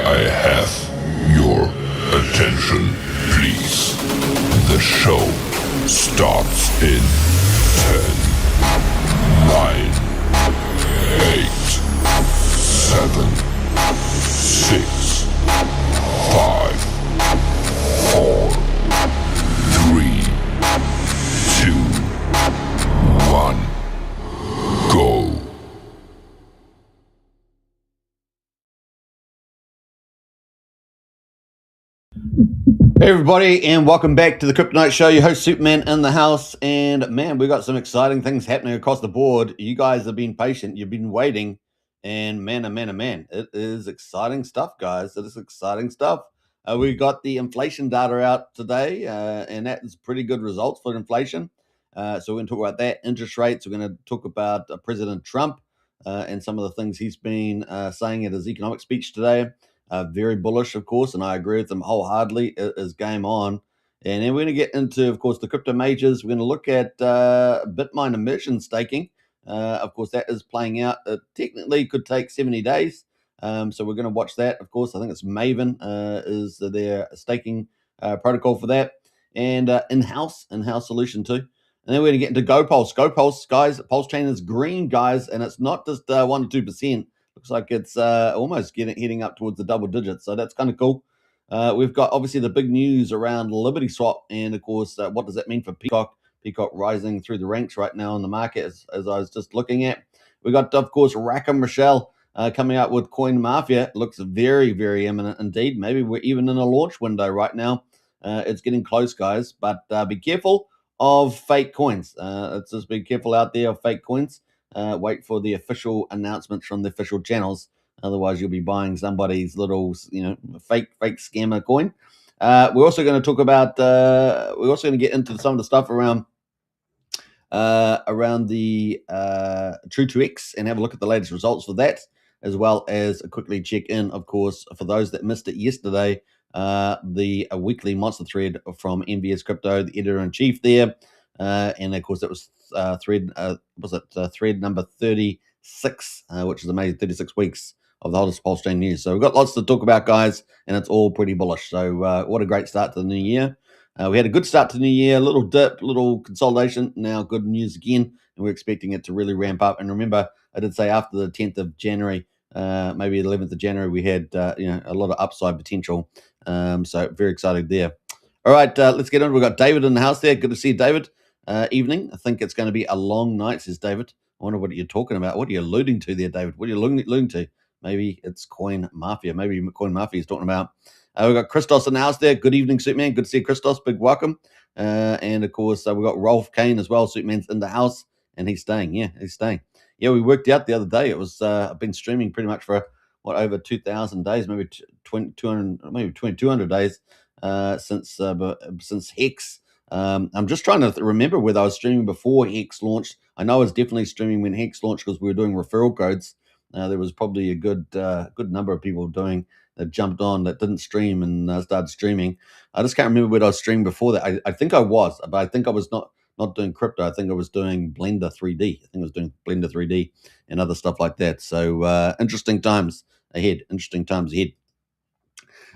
I have your attention, please. The show starts in 10, 9, 8, 7, 6, 5, 4, 3, 2, 1, go. Hey everybody, and welcome back to the Crypto Night Show. Your host Superman in the house, and man, we got some exciting things happening across the board. You guys have been patient, you've been waiting, and man, it is exciting stuff, guys. It is exciting stuff. We got the inflation data out today, and that is pretty good results for inflation. So we're going to talk about that. Interest rates. We're going to talk about President Trump and some of the things he's been saying at his economic speech today. Very bullish, of course, and I agree with them wholeheartedly. It is game on. And then we're going to get into, of course, the crypto majors. We're going to look at Bitcoin immersion staking. Of course, that is playing out. It technically could take 70 days. So we're going to watch that. Of course, I think it's Maven is their staking protocol for that. And in-house solution too. And then we're going to get into GoPulse. GoPulse, guys, Pulse chain is green, guys, and it's not just 1 to 2%. Looks like it's almost heading up towards the double digits, so that's kind of cool. We've got obviously the big news around LibertySwap, and of course, what does that mean for Peacock? Peacock rising through the ranks right now in the market, as I was just looking at. We got, of course, Rackham Rochelle coming out with CoinMafia. Looks very, very imminent indeed. Maybe we're even in a launch window right now. It's getting close, guys, but be careful of fake coins. Let's just be careful out there of fake coins. Wait for the official announcements from the official channels. Otherwise, you'll be buying somebody's little, fake scammer coin. We're also going to talk about. We're also going to get into some of the stuff around the True2X and have a look at the latest results for that, as well as quickly check in, of course, for those that missed it yesterday, the weekly monster thread from MVS Crypto, the editor-in-chief there. And of course, that was thread number 36, which is amazing. 36 weeks of the hottest Pulse chain news. So we've got lots to talk about, guys, and it's all pretty bullish. So what a great start to the new year. We had a good start to the new year, a little dip, little consolidation. Now good news again, and we're expecting it to really ramp up. And remember, I did say after the 10th of January, maybe 11th of January, we had a lot of upside potential. So very excited there. All right, let's get on. We've got David in the house there. Good to see you, David. Evening. I think it's going to be a long night, says David. I wonder what you're talking about. What are you alluding to there, David? What are you alluding to? Maybe it's CoinMafia. Maybe CoinMafia is talking about. We've got Christos in the house there. Good evening, Superman. Good to see you, Christos. Big welcome. And of course, we've got Rolf Kane as well. Superman's in the house, and he's staying. Yeah, he's staying. Yeah, we worked out the other day. It was I've been streaming pretty much for over 2,000 days, maybe 2,200 days since Hex. I'm just trying to remember whether I was streaming before Hex launched. I know I was definitely streaming when Hex launched because we were doing referral codes. There was probably a good number of people that jumped on that didn't stream and started streaming. I just can't remember whether I was streaming before that. I think I was, but I think I was not doing crypto. I think I was doing Blender 3D. I think I was doing Blender 3D and other stuff like that. So interesting times ahead.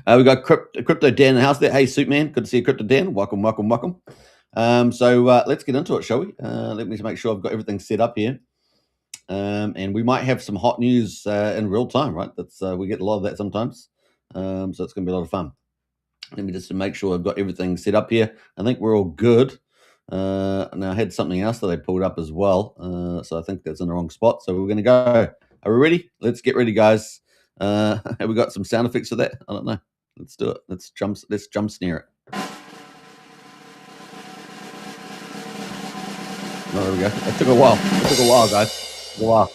We got Crypto Dan in the house there. Hey, Superman. Good to see you, Crypto Dan. Welcome. So let's get into it, shall we? Let me make sure I've got everything set up here. And we might have some hot news in real time, right? That's we get a lot of that sometimes. So it's going to be a lot of fun. Let me just make sure I've got everything set up here. I think we're all good. Now I had something else that I pulled up as well. So I think that's in the wrong spot. So we're going to go. Are we ready? Let's get ready, guys. Have we got some sound effects for that? I don't know. Let's do it. Let's jump snare it. Oh, there we go. It took a while, guys. All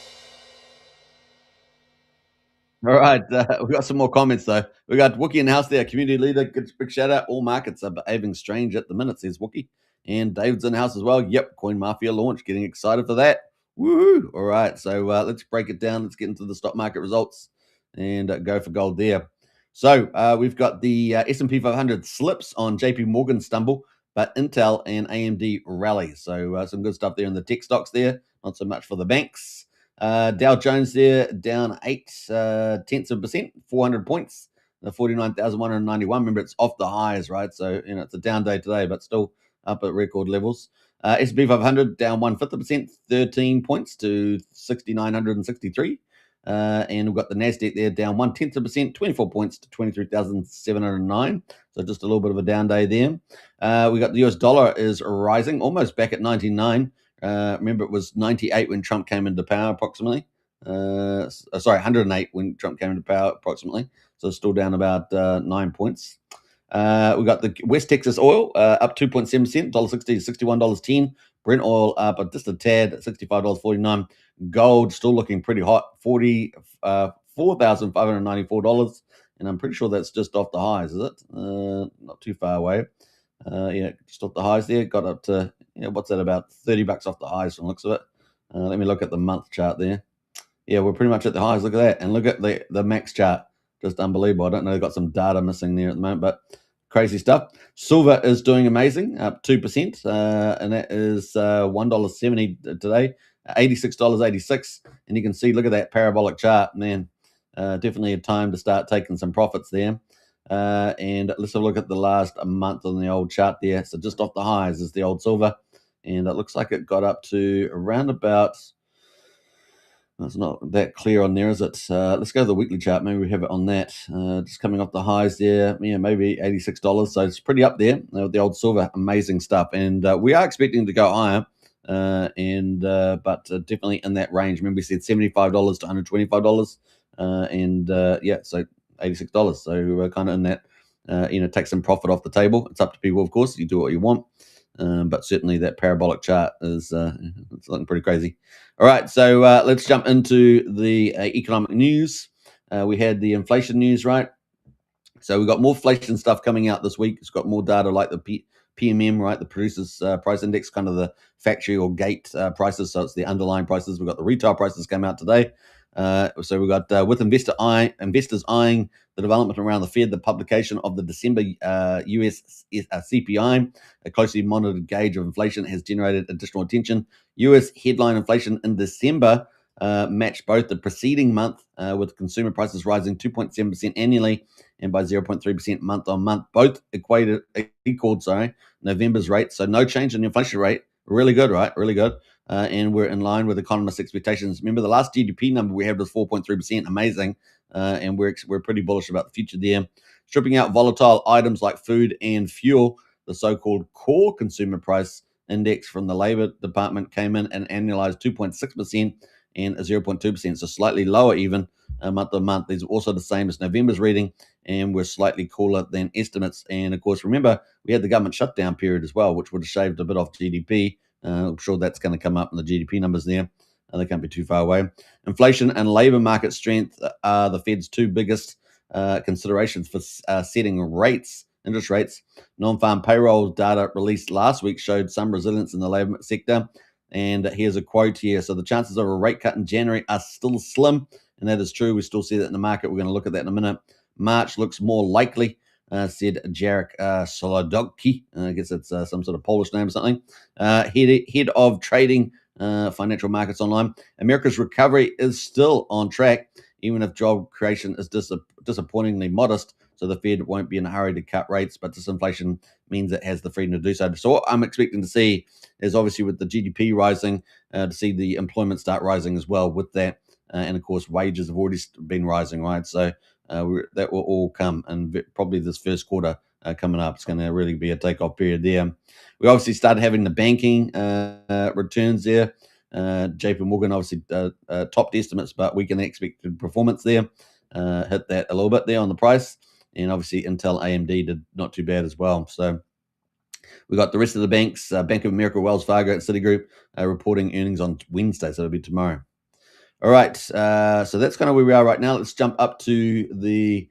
right. We got some more comments, though. We got Wookie in the house there. Community leader. Good big shout out. All markets are behaving strange at the minute, says Wookie. And David's in the house as well. Yep. CoinMafia launch. Getting excited for that. Woohoo. All right. So let's break it down. Let's get into the stock market results and go for gold there. So we've got the S&P 500 slips on JP Morgan stumble, but Intel and AMD rally. So some good stuff there in the tech stocks there. Not so much for the banks. Dow Jones there down 0.8%, 400 points. the 49,191. Remember, it's off the highs, right? So, it's a down day today, but still up at record levels. S&P 500 down 1/5%, 13 points to 6,963. And we've got the Nasdaq there down 0.1%, 24 points to 23,709. So just a little bit of a down day there. We got the US dollar is rising, almost back at 99. Remember, it was 98 when Trump came into power, approximately. 108 when Trump came into power, approximately. So still down about 9 points. We got the West Texas oil up 2.7%, $1.60 to $61.10. Brent oil up just a tad, $65.49. Gold still looking pretty hot, $4,594. And I'm pretty sure that's just off the highs, is it? Not too far away. Yeah, just off the highs there. Got up to, what's that, about $30 off the highs from the looks of it. Let me look at the month chart there. Yeah, we're pretty much at the highs. Look at that. And look at the max chart. Just unbelievable. I don't know. They've got some data missing there at the moment, but crazy stuff. Silver is doing amazing, up 2%. And that is $1.70 today, $86.86. And you can see, look at that parabolic chart, man. Definitely a time to start taking some profits there. And let's have a look at the last month on the old chart there. So just off the highs is the old silver. And it looks like it got up to around about... It's not that clear on there, is it? Let's go to the weekly chart. Maybe we have it on that. Just coming off the highs there. Yeah, maybe $86. So it's pretty up there with the old silver. Amazing stuff. And we are expecting to go higher, but definitely in that range. Remember, we said $75 to $125. So $86. So we're kind of in that, take some profit off the table. It's up to people, of course. You do what you want. But certainly that parabolic chart is it's looking pretty crazy. All right, so let's jump into the economic news. We had the inflation news, right? So we've got more inflation stuff coming out this week. It's got more data like the PMM, right? The Producers Price Index, kind of the factory or gate prices. So it's the underlying prices. We've got the retail prices come out today. So we've got with investors eyeing the development around the Fed, the publication of the December US CPI, a closely monitored gauge of inflation, has generated additional attention. US headline inflation in December matched both the preceding month, with consumer prices rising 2.7% annually and by 0.3% month on month. Both equaled November's rate. So no change in the inflation rate. Really good, right? Really good. And we're in line with economists' expectations. Remember, the last GDP number we had was 4.3%. Amazing. And we're pretty bullish about the future there. Stripping out volatile items like food and fuel, the so-called core consumer price index from the Labor Department came in and annualized 2.6% and 0.2%, so slightly lower even month on month. These are also the same as November's reading, and we're slightly cooler than estimates. And of course, remember, we had the government shutdown period as well, which would have shaved a bit off GDP. I'm sure that's going to come up in the GDP numbers there. They can't be too far away. Inflation and labor market strength are the Fed's two biggest considerations for setting interest rates. Non-farm payroll data released last week showed some resilience in the labor sector. And here's a quote here. So the chances of a rate cut in January are still slim. And that is true. We still see that in the market. We're going to look at that in a minute. March looks more likely, said Jarek Solodowski. I guess it's some sort of Polish name or something. Head of trading financial markets online. America's recovery is still on track, even if job creation is disappointingly modest. So the Fed won't be in a hurry to cut rates, but disinflation means it has the freedom to do so. So what I'm expecting to see is, obviously, with the GDP rising, to see the employment start rising as well with that. And of course, wages have already been rising, right? So that will all come, and probably this first quarter coming up, it's going to really be a takeoff period there. We obviously started having the banking returns there. JP Morgan obviously topped estimates, but we can expect performance there. Hit that a little bit there on the price. And obviously Intel, AMD did not too bad as well. So we got the rest of the banks, Bank of America, Wells Fargo, and Citigroup reporting earnings on Wednesday. So it'll be tomorrow. All right. So that's kind of where we are right now. Let's jump up to the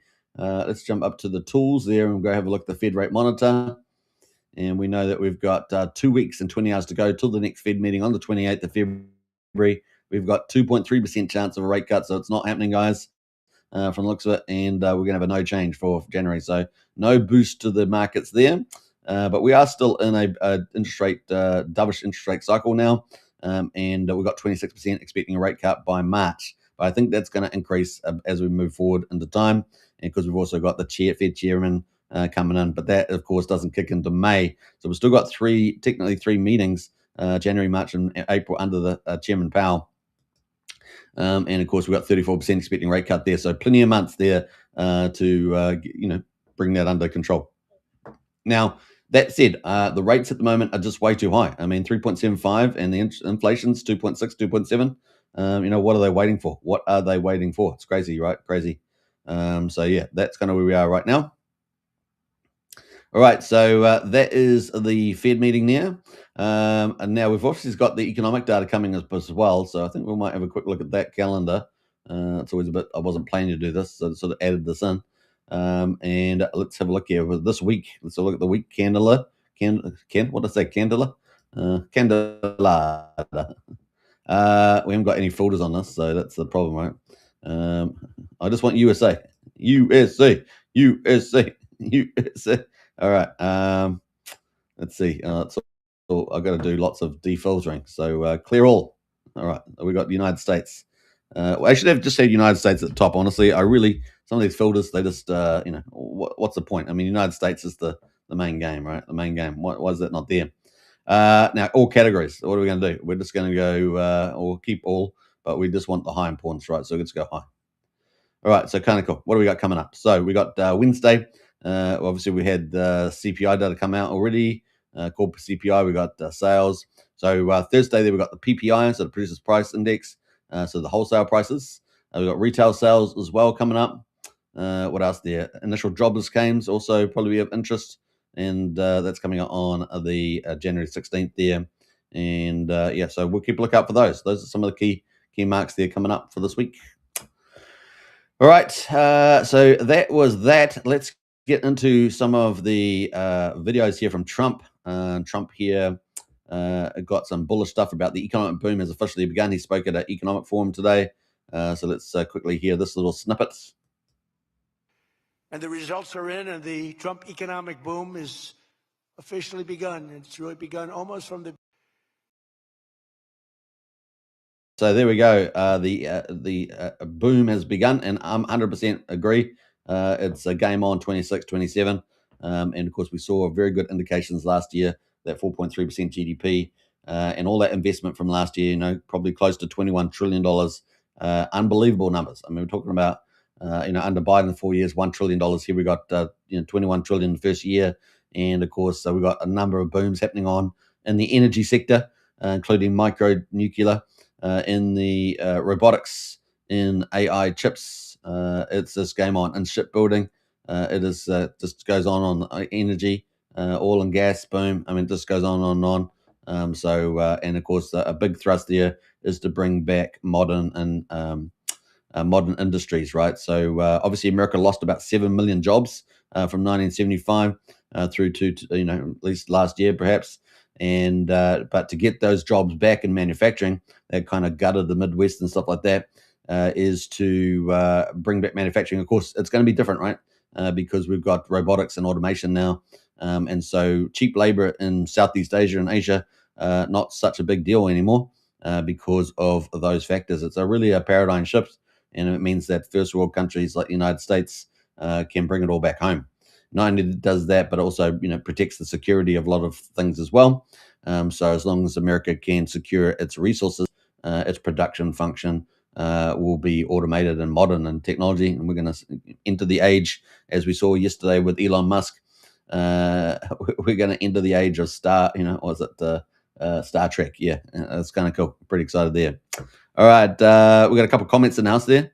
tools there, and we'll go have a look at the Fed rate monitor. And we know that we've got 2 weeks and 20 hours to go till the next Fed meeting on the 28th of February. We've got 2.3% chance of a rate cut, so it's not happening, guys, from the looks of it. And we're going to have a no change for January, so no boost to the markets there. But we are still in a dovish interest rate cycle now, and we've got 26% expecting a rate cut by March. But I think that's going to increase as we move forward into time, and because we've also got the Fed chairman coming in. But that, of course, doesn't kick into May. So we've still got technically three meetings, January, March, and April under the Chairman Powell. And of course, we've got 34% expecting rate cut there. So plenty of months there to bring that under control. Now, that said, the rates at the moment are just way too high. I mean, 3.75 and the inflation's 2.6, 2.7. What are they waiting for? What are they waiting for? It's crazy, right? Crazy. So yeah, that's kind of where we are right now. All right, so that is the Fed meeting there. And now we've obviously got the economic data coming up as well. So I think we might have a quick look at that calendar. It's always a bit, I wasn't planning to do this, so I sort of added this in. And let's have a look here with this week. Let's have a look at the week candler. What did I say? Candler? Candela. We haven't got any filters on this, so that's the problem, right? I just want USA. USA. USA. USA. All right. Let's see. So I've got to do lots of defiltering. So clear all. All right. We got the United States. I should have just said United States at the top. Honestly, some of these filters, they just what's the point? I mean, United States is the main game, right? The main game. Why is that not there? Now all categories. What are we going to do? We're just going to go or keep all, but we just want the high importance, right? So let's go high. All right. So kind of cool. What do we got coming up? So we got Wednesday. Obviously, we had CPI data come out already. Corporate CPI, we got sales. So Thursday, there we got the PPI, so the Producers Price Index, so the wholesale prices. We got retail sales as well coming up. What else there? Initial jobless claims also probably of interest, and that's coming out on the January 16th there. And yeah, so we'll keep a lookout for those. Those are some of the key marks there coming up for this week. All right, so that was that. Let's get into some of the videos here from Trump. Trump here got some bullish stuff about the economic boom has officially begun. He spoke at an economic forum today. So let's quickly hear this little snippet. And the results are in, and the Trump economic boom is officially begun. It's really begun almost from the... So there we go. The boom has begun, and I'm 100% agree. It's a game on 26, 27. And of course, we saw very good indications last year, that 4.3% GDP and all that investment from last year, probably close to $21 trillion. Unbelievable numbers. I mean, we're talking about, under Biden, 4 years, $1 trillion. Here we got, 21 trillion the first year. And of course, we've got a number of booms happening on in the energy sector, including micro nuclear, in the robotics, in AI chips. It's this game on in shipbuilding. It is just goes on energy, oil and gas, boom. I mean, it just goes on and on. And of course, a big thrust there is to bring back modern industries, right? So obviously, America lost about 7 million jobs from 1975 through to at least last year, perhaps. And but to get those jobs back in manufacturing, that kind of gutted the Midwest and stuff like that, is to bring back manufacturing. Of course, it's going to be different, right? Because we've got robotics and automation now. And so cheap labor in Southeast Asia and Asia, not such a big deal anymore because of those factors. It's really a paradigm shift, and it means that first world countries like the United States can bring it all back home. Not only does that, but also protects the security of a lot of things as well. So as long as America can secure its resources, its production function will be automated and modern and technology. And we're going to enter the age, as we saw yesterday with Elon Musk. We're going to enter the age of Star Trek. Yeah, that's kind of cool. Pretty excited there. All right, we got a couple of comments in the house there.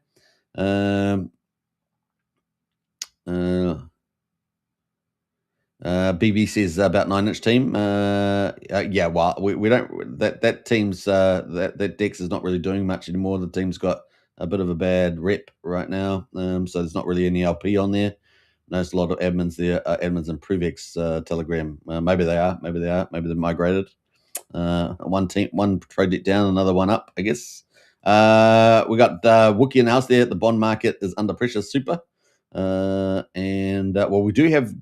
BB says about 9-inch team. Yeah, well, we don't. That team's that Dex is not really doing much anymore. The team's got a bit of a bad rep right now. So there's not really any LP on there. Notice a lot of admins there, admins in Prevex Telegram. Maybe they are. Maybe they've migrated. One project down, another one up, I guess. We got Wookie in the house there. The bond market is under pressure, super. And well, we do have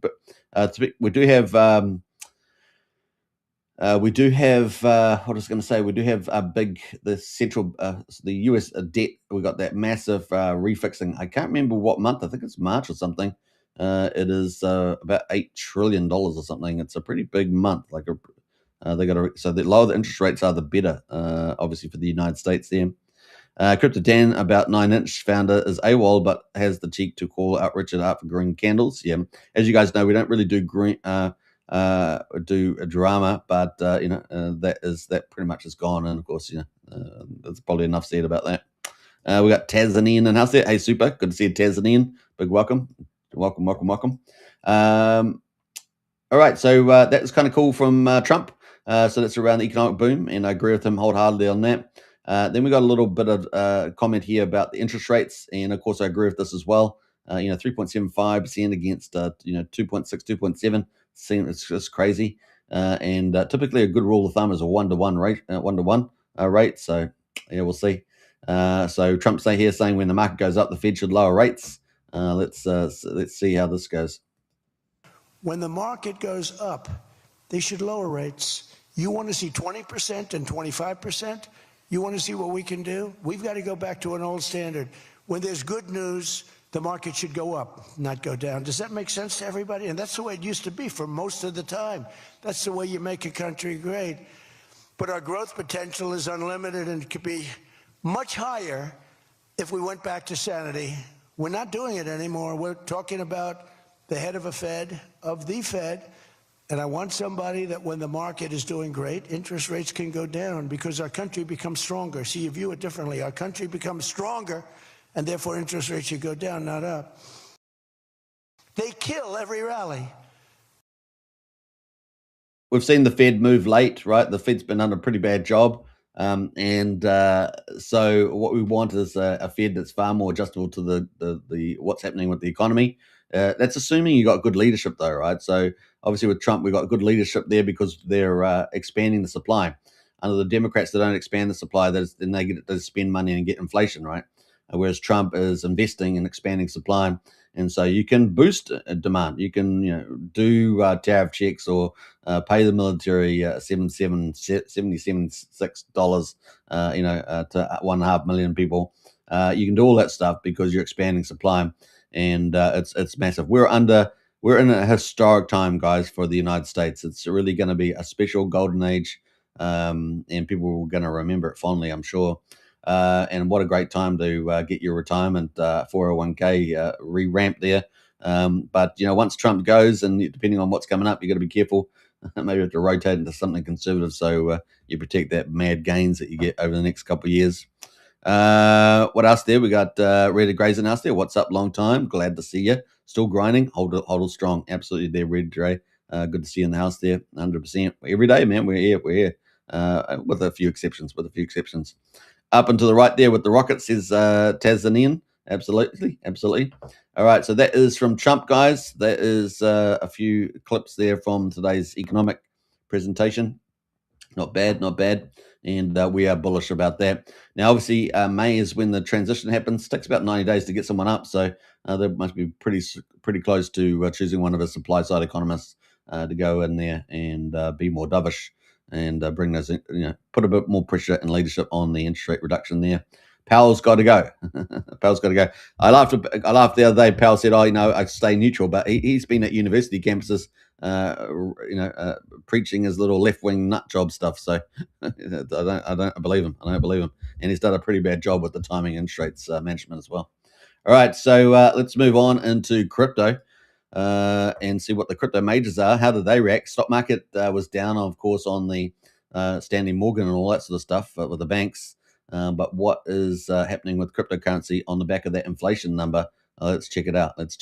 We do have, what I was going to say, we do have the central, the US debt. We got that massive refixing. I can't remember what month. I think it's March or something. It is about $8 trillion or something. It's a pretty big month. So the lower the interest rates are, the better, obviously, for the United States there. Crypto Dan, about 9-inch founder, is AWOL, but has the cheek to call out Richard out for green candles. Yeah, as you guys know, we don't really do green. Do a drama, but that pretty much is gone. And of course, there's probably enough said about that. We got Tanzanian in house there. Hey, super, good to see you, Tanzanian. Big welcome. All right, so that was kind of cool from Trump. So that's around the economic boom, and I agree with him wholeheartedly on that. Then we got a little bit of comment here about the interest rates, and of course I agree with this as well. 3.75% against 2.6, 2.7. It's just crazy. And typically a good rule of thumb is a 1-to-1 rate, rate. So yeah, we'll see. So Trump's saying when the market goes up, the Fed should lower rates. Let's see how this goes. When the market goes up, they should lower rates. You want to see 20% and 25%? You want to see what we can do? We've got to go back to an old standard. When there's good news, the market should go up, not go down. Does that make sense to everybody? And that's the way it used to be for most of the time. That's the way you make a country great. But our growth potential is unlimited and could be much higher if we went back to sanity. We're not doing it anymore. We're talking about the head of the Fed, and I want somebody that when the market is doing great, interest rates can go down because our country becomes stronger. See, you view it differently. Our country becomes stronger, and therefore interest rates should go down, not up. They kill every rally. We've seen the Fed move late, right? The Fed's been done a pretty bad job. So what we want is a Fed that's far more adjustable to the what's happening with the economy. That's assuming you got good leadership, though, right? So obviously with Trump, we got good leadership there because they're expanding the supply. Under the Democrats, they don't expand the supply; then they get to spend money and get inflation, right? Whereas Trump is investing and expanding supply, and so you can boost demand. You can do tariff checks or pay the military $76 to 1.5 million people. You can do all that stuff because you're expanding supply, and it's massive. We're in a historic time, guys, for the United States. It's really going to be a special golden age, and people are going to remember it fondly, I'm sure. And what a great time to get your retirement 401k re-ramped there. But once Trump goes, and depending on what's coming up, you got to be careful. Maybe you have to rotate into something conservative so you protect that mad gains that you get over the next couple of years. What else there? We got Red Gray's in house there. What's up? Long time. Glad to see you. Still grinding. Hold it strong. Absolutely there, Red Gray. Good to see you in the house there. 100%. Every day, man. We're here. With a few exceptions. Up and to the right there with the rocket says Tanzanian. Absolutely. All right, so that is from Trump, guys. That is a few clips there from today's economic presentation. Not bad. And we are bullish about that. Now, obviously, May is when the transition happens. It takes about 90 days to get someone up, so they must be pretty close to choosing one of the supply side economists to go in there and be more dovish and bring those, put a bit more pressure and leadership on the interest rate reduction there. Powell's got to go. I laughed the other day. Powell said, I stay neutral, but he's been at university campuses, preaching his little left-wing nut job stuff. So I don't believe him. And he's done a pretty bad job with the timing interest rates management as well. All right, so let's move on into crypto. And see what the crypto majors are. How did they react? Stock market was down, of course, on the Stanley Morgan and all that sort of stuff with the banks. But what is happening with cryptocurrency on the back of that inflation number? Let's check it out. Let's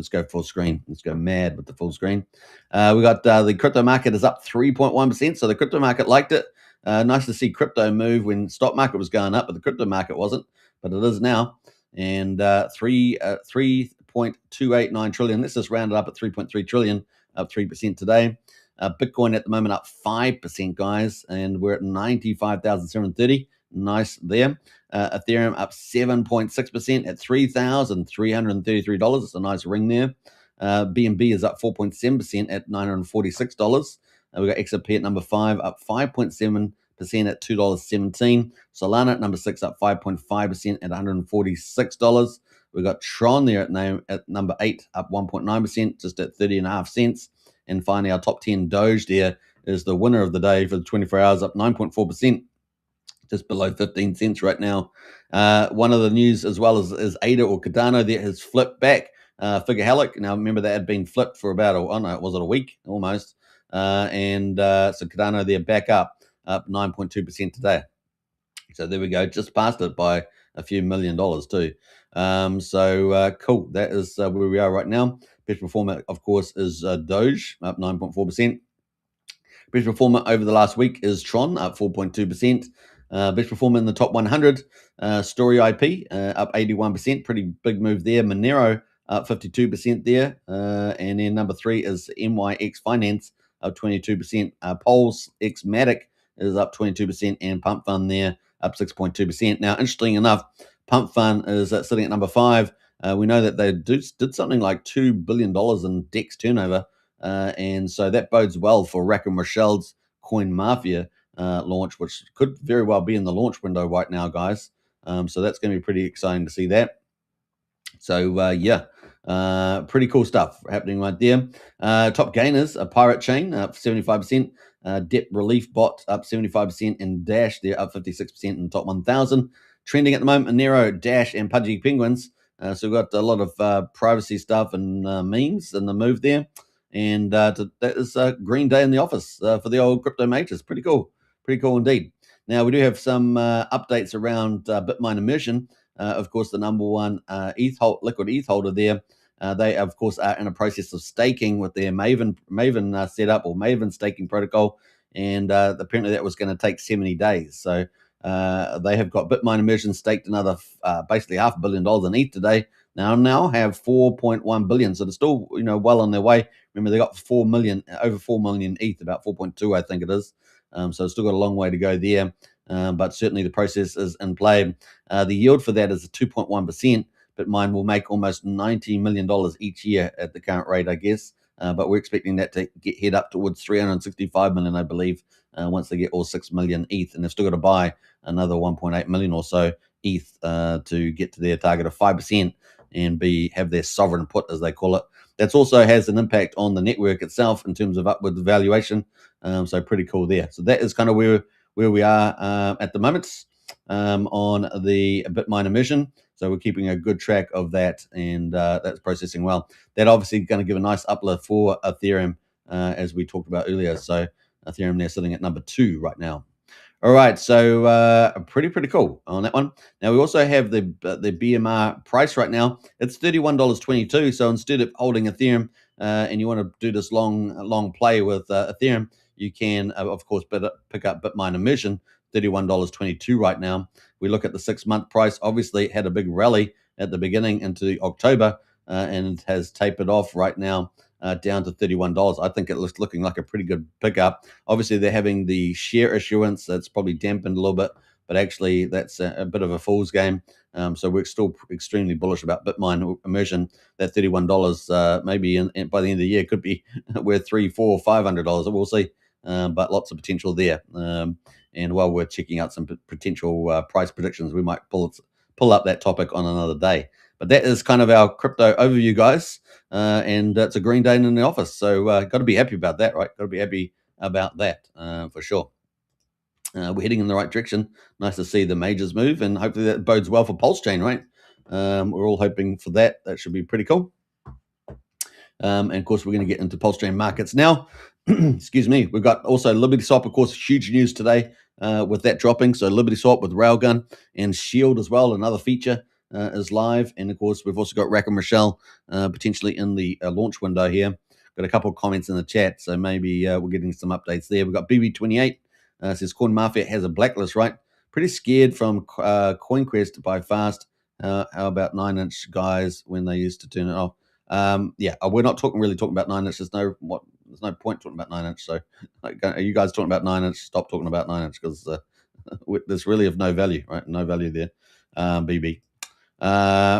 go full screen. Let's go mad with the full screen. We got the crypto market is up 3.1%. So the crypto market liked it. Nice to see crypto move when stock market was going up, but the crypto market wasn't. But it is now. And 3.289 trillion. Let's just round it up at 3.3 trillion, up 3% today. Bitcoin at the moment up 5%, guys, and we're at 95,730. Nice there. Ethereum up 7.6% at $3,333. It's a nice ring there. BNB is up 4.7% at $946. We got XRP at number 5, up 5.7% at $2.17. Solana at number 6, up 5.5% at $146. We got Tron there at number 8, up 1.9%, just at 30.5 cents. And finally, our top 10 Doge there is the winner of the day for the 24 hours, up 9.4%, just below 15 cents right now. One of the news as well is ADA or Cardano that has flipped back. Figurehealic. Now, remember that had been flipped for about, was it a week almost? So Cardano there back up 9.2% today. So there we go, just passed it by a few $1 million too. Cool. That is where we are right now. Best performer, of course, is Doge, up 9.4%. Best performer over the last week is Tron, up 4.2%. Best performer in the top 100, Story IP, up 81%. Pretty big move there. Monero, up 52% there. And then number 3 is MYX Finance, up 22%. Pulse X Matic is up 22%. And Pump Fund there, up 6.2%. Now, interesting enough, Pump Fund is sitting at number 5. We know that they did something like $2 billion in DEX turnover. And so that bodes well for Rackham Rochelle's CoinMafia launch, which could very well be in the launch window right now, guys. So that's going to be pretty exciting to see that. So, pretty cool stuff happening right there. Top gainers, a Pirate Chain up 75%, Debt Relief Bot up 75%, and Dash there up 56% in the top 1,000. Trending at the moment, Nero, Dash, and Pudgy Penguins. So we've got a lot of privacy stuff and memes in the move there. And that is a green day in the office for the old crypto majors. Pretty cool indeed. Now, we do have some updates around Bitmine Immersion. Of course, the number one liquid ETH holder there. They, of course, are in a process of staking with their Maven setup, or Maven staking protocol. And apparently that was going to take 70 days. So they have got Bitmine Immersion staked another basically $500 million in ETH today. Now have 4.1 billion. So they're still, well on their way. Remember, they got over 4 million ETH, about 4.2, I think it is. So it's still got a long way to go there. But certainly the process is in play. The yield for that is 2.1%, but mine will make almost $90 million each year at the current rate, I guess. But we're expecting that to head up towards 365 million, I believe, once they get all 6 million ETH. And they've still got to buy another 1.8 million or so ETH to get to their target of 5% and have their sovereign put, as they call it. That also has an impact on the network itself in terms of upward valuation. So pretty cool there. So that is kind of where we are at the moment on the Bitmine Immersion. So we're keeping a good track of that, and that's processing well. That obviously going to give a nice uplift for Ethereum, as we talked about earlier. So Ethereum there sitting at number 2 right now. All right, so pretty cool on that one. Now, we also have the BMR price right now. It's $31.22. So instead of holding Ethereum and you want to do this long play with Ethereum, you can, of course, pick up Bitmine Immersion, $31.22 right now. We look at the 6-month price. Obviously, it had a big rally at the beginning into October and has tapered off right now down to $31. I think it looks looking like a pretty good pickup. Obviously, they're having the share issuance that's probably dampened a little bit, but actually that's a bit of a fool's game. So we're still extremely bullish about Bitmine Immersion. That $31 maybe by the end of the year could be worth $300, $400, $500. We'll see. But lots of potential there. And while we're checking out some potential price predictions, we might pull up that topic on another day. But that is kind of our crypto overview, guys. And it's a green day in the office. So got to be happy about that, right? Got to be happy about that for sure. We're heading in the right direction. Nice to see the majors move, and hopefully that bodes well for Pulse Chain, right? We're all hoping for that. That should be pretty cool. And of course, we're going to get into Pulse Chain markets now. Excuse me. We've got also LibertySwap, of course, huge news today with that dropping. So LibertySwap with Railgun and Shield as well, another feature is live. And of course, we've also got Rackham Rochelle potentially in the launch window here. Got a couple of comments in the chat, so maybe we're getting some updates there. We've got BB28 says CoinMafia has a blacklist, right? Pretty scared from CoinQuest to buy fast. How about 9-inch guys when they used to turn it off? We're not really talking about 9-inch. There's no point talking about 9-inch. So, are you guys talking about 9-inch? Stop talking about 9-inch because there's really of no value, right? No value there. BB.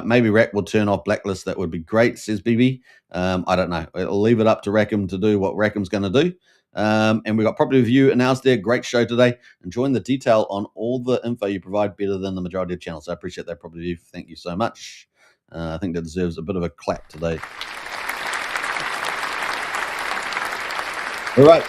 Maybe Rack will turn off blacklist. That would be great, says BB. I don't know. I'll leave it up to Rackham to do what Rackham's going to do. And we got Property Review announced there. Great show today. Enjoying the detail on all the info you provide better than the majority of channels. So I appreciate that, Property Review. Thank you so much. I think that deserves a bit of a clap today. All right.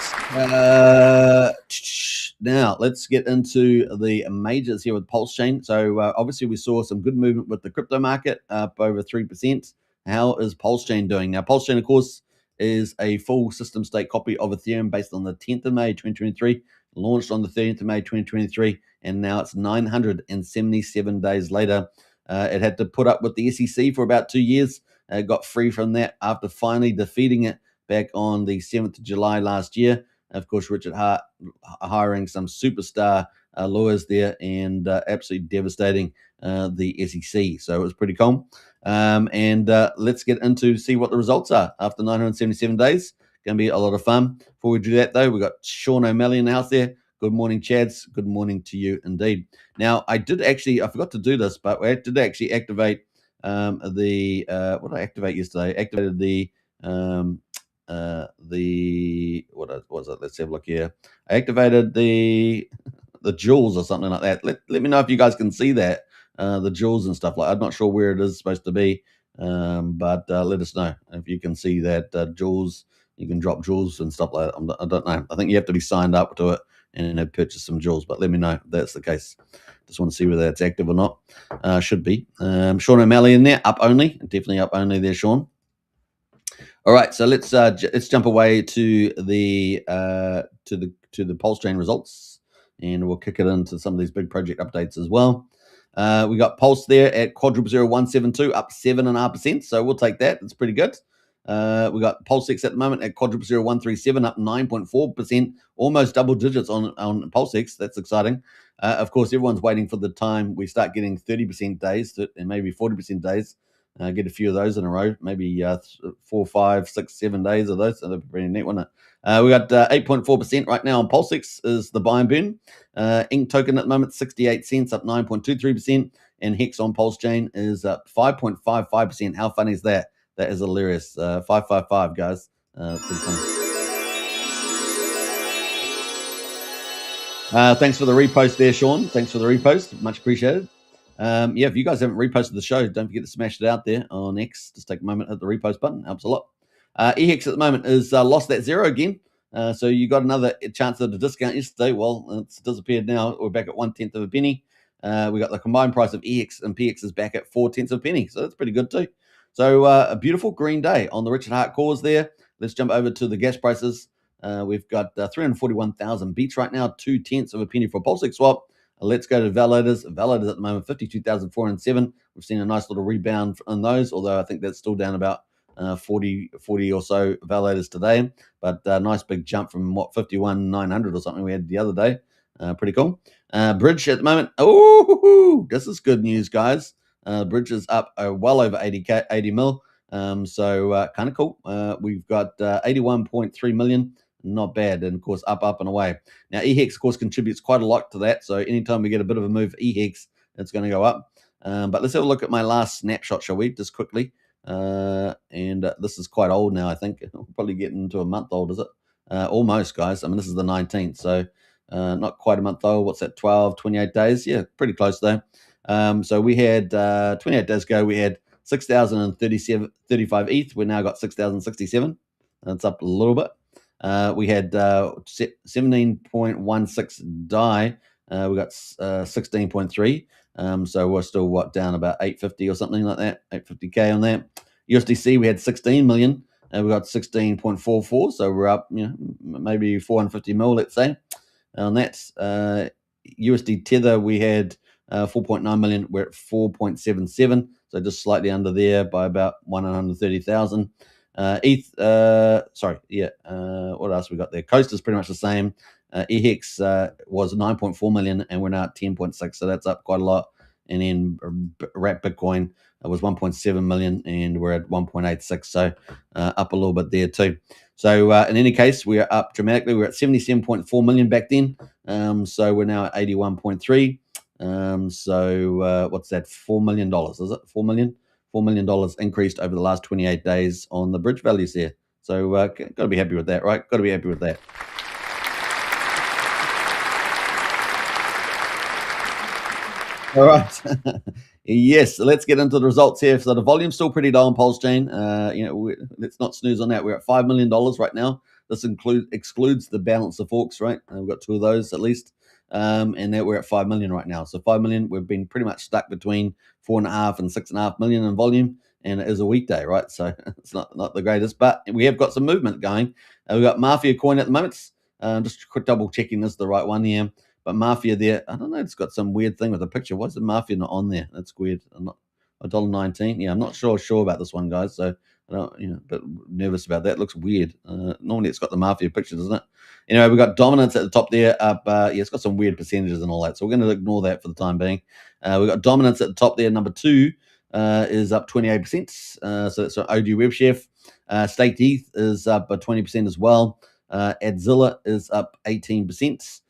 Now let's get into the majors here with Pulse Chain. So obviously we saw some good movement with the crypto market up over 3%. How is Pulse Chain doing? Now, Pulse Chain, of course, is a full system state copy of Ethereum based on the 10th of May 2023, launched on the 13th of May 2023, and now it's 977 days later. It had to put up with the SEC for about 2 years. Got free from that after finally defeating it back on the 7th of July last year. Of course, Richard Hart hiring some superstar lawyers there and absolutely devastating the SEC. So it was pretty cool. And let's get into see what the results are after 977 days. Going to be a lot of fun. Before we do that, though, we've got Sean O'Malley in the house there. Good morning, Chads. Good morning to you indeed. Now, I forgot to do this, but I did actually activate what did I activate yesterday? I activated what was it? Let's have a look here. I activated the jewels or something like that. Let me know if you guys can see that, the jewels and stuff like that. I'm not sure where it is supposed to be, but let us know if you can see that jewels. You can drop jewels and stuff like that. I don't know. I think you have to be signed up to it and purchase some jewels, but let me know if that's the case. Just want to see whether that's active or not. Should be. Sean O'Malley in there, up only. Definitely up only there, Sean. All right, so let's jump away to the Pulse Chain results, and we'll kick it into some of these big project updates as well. We got Pulse there at $0.172, up 7.5%. So we'll take that. It's pretty good. We got PulseX at the moment at $0.137, up 9.4%, almost double digits on PulseX. That's exciting. Of course, everyone's waiting for the time we start getting 30% days and maybe 40% days. Get a few of those in a row, maybe 4, 5, 6, 7 days of those. So that'd be pretty neat, wouldn't it? We got 8.4% right now on PulseX is the buy and burn. Ink token at the moment, 68 cents, up 9.23%. And Hex on Pulse Chain is up 5.55%. How funny is that? That is hilarious. 555, guys. Pretty funny. Thanks for the repost there, Sean. Thanks for the repost. Much appreciated. If you guys haven't reposted the show, don't forget to smash it out there on X. Just take a moment, hit the repost button. Helps a lot. EHEX at the moment is lost that zero again. So you got another chance at a discount yesterday. Well, it's disappeared now. We're back at 1/10 of a penny. We got the combined price of EX and PX is back at 4/10 of a penny. So that's pretty good too. So a beautiful green day on the Richard Hart cause there. Let's jump over to the gas prices. We've got 341,000 beats right now, 2/10 of a penny for PulseX swap. Let's go to validators. Validators at the moment, 52,407. We've seen a nice little rebound on those, although I think that's still down about 40 or so validators today. But nice big jump from 51,900 or something we had the other day. Pretty cool. Bridge at the moment. Oh, this is good news, guys. Bridge is up well over 80 mil. So kind of cool. We've got 81.3 million. Not bad, and of course up and away. Now EHEX of course contributes quite a lot to that, so anytime we get a bit of a move for EHEX, it's going to go up. But let's have a look at my last snapshot, shall we, just quickly. And this is quite old now. I think we're probably getting into a month old, is it? Almost, guys. I mean, this is the 19th, so not quite a month old. What's that, 12, 28 days? Yeah, pretty close though. So we had 28 days ago we had 6,035 ETH. We now got 6,067. That's up a little bit. We had 17.16 DAI. We got 16.3. So we're still down about 850 or something like that, 850K on that. USDC we had 16 million, and we got 16.44. So we're up, maybe 450 mil, let's say, on that. USD Tether we had 4.9 million. We're at 4.77. So just slightly under there by about 130,000. ETH, what else we got there? Coast is pretty much the same. EHEX was 9.4 million, and we're now at 10.6, so that's up quite a lot. And then Wrap Bitcoin was 1.7 million, and we're at 1.86, so up a little bit there too. So in any case, we are up dramatically. We're at 77.4 million back then, so we're now at 81.3. So what's that? $4 million, is it? $4 million increased over the last 28 days on the bridge values there. So got to be happy with that, right? Got to be happy with that. All right. Yes, let's get into the results here. So the volume's still pretty low on Pulse Chain. Let's not snooze on that. We're at $5 million right now. This excludes the balance of forks, right? We've got 2 of those at least. And that we're at 5 million right now. So 5 million, we've been pretty much stuck between 4.5 and 6.5 million in volume. And it is a weekday, right? So it's not the greatest, but we have got some movement going. We've got Mafia coin at the moment. Just quick double checking this is the right one here. But Mafia there, I don't know, it's got some weird thing with the picture. Why is the Mafia not on there? That's weird. I'm not $1.19. Yeah, I'm not sure about this one, guys. So I don't, a bit nervous about that. It looks weird. Normally it's got the Mafia picture, doesn't it? Anyway, we've got dominance at the top there. Up, it's got some weird percentages and all that. So we're going to ignore that for the time being. We've got dominance at the top there. Number 2 is up 28%. So that's OG Web Chef. Staked ETH is up 20% as well. Adzilla is up 18%.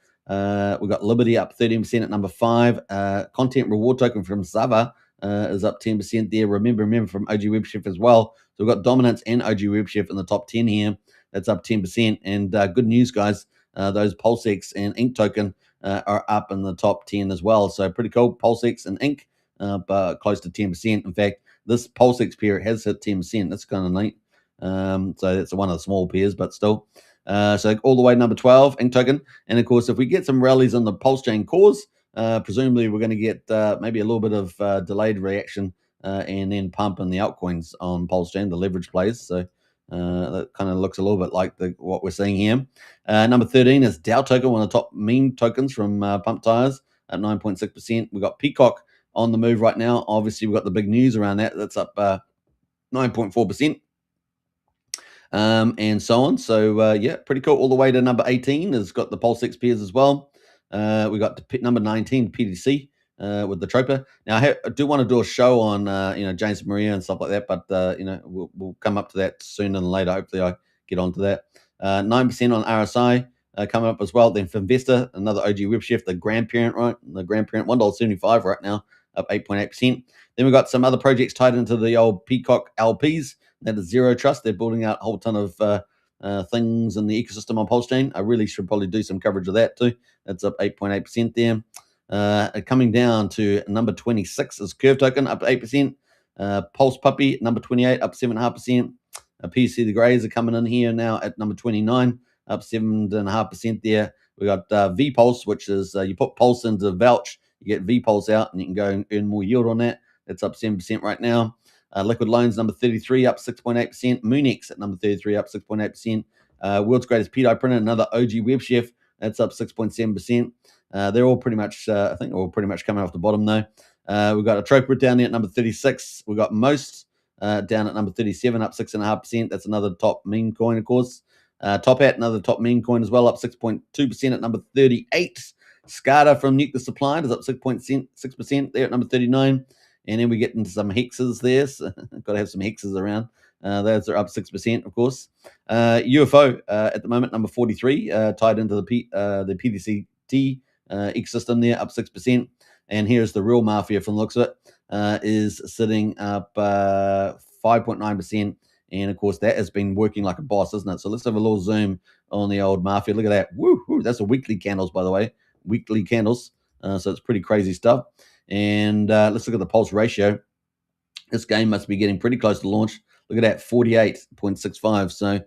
We've got Liberty up 13% at number 5. Content reward token from Sava is up 10% there. Remember from OG Web Chef as well. So we've got dominance and OG Web Chef in the top 10 here. That's up 10%. And good news, guys. Those PulseX and Ink token are up in the top 10 as well. So pretty cool. PulseX and Ink close to 10%. In fact, this PulseX pair has hit 10%. That's kind of neat. So that's one of the small pairs, but still. So all the way number 12, Ink token. And of course, if we get some rallies on the Pulse Chain cores, presumably we're going to get maybe a little bit of delayed reaction and then pump in the altcoins on Pulse Chain, the leverage plays. So that kind of looks a little bit like what we're seeing here. Number 13 is Dow token, one of the top meme tokens from Pump Tires at 9.6%. We've got Peacock on the move right now. Obviously, we've got the big news around that. That's up 9.4%. And so on. So, yeah, pretty cool. All the way to number 18 has got the PulseX pairs as well. We got number 19, PDC, with the Troper. Now, I do want to do a show on, James Maria and stuff like that, but, we'll come up to that sooner than later. Hopefully I get onto that. 9% on RSI coming up as well. Then for Investor, another OG Web Chef, the grandparent, right? The grandparent, $1.75 right now, up 8.8%. Then we've got some other projects tied into the old Peacock LPs. That is Zero Trust. They're building out a whole ton of things in the ecosystem on Pulse Chain. I really should probably do some coverage of that too. That's up 8.8% there. Coming down to number 26 is Curve Token, up 8%. Pulse Puppy, number 28, up 7.5%. PC the Greys are coming in here now at number 29, up 7.5% there. We got VPulse, which is you put Pulse into Vouch, you get VPulse out, and you can go and earn more yield on that. That's up 7% right now. Liquid Loans, number 33, up 6.8%. Moonex at number 33, up 6.8%. World's Greatest PDI Printer, another OG Web Chef, that's up 6.7%. They're all pretty much, I think, all pretty much coming off the bottom though. We've got a Troper down there at number 36. We've got Most down at number 37, up 6.5%. That's another top meme coin, of course. Top Hat, another top meme coin as well, up 6.2% at number 38. SCADA from Nuke the Supply is up 6% there at number 39. And then we get into some hexes there. So got to have some hexes around. Those are up 6%, of course. UFO at the moment, number 43, tied into the PDCT ecosystem there, up 6%. And here's the real Mafia from the looks of it, is sitting up 5.9%. And of course, that has been working like a boss, isn't it? So let's have a little zoom on the old Mafia. Look at that. Woo, woo. That's the weekly candles, by the way. Weekly candles. So it's pretty crazy stuff. And let's look at the pulse ratio. This game must be getting pretty close to launch. Look at that, 48.65. So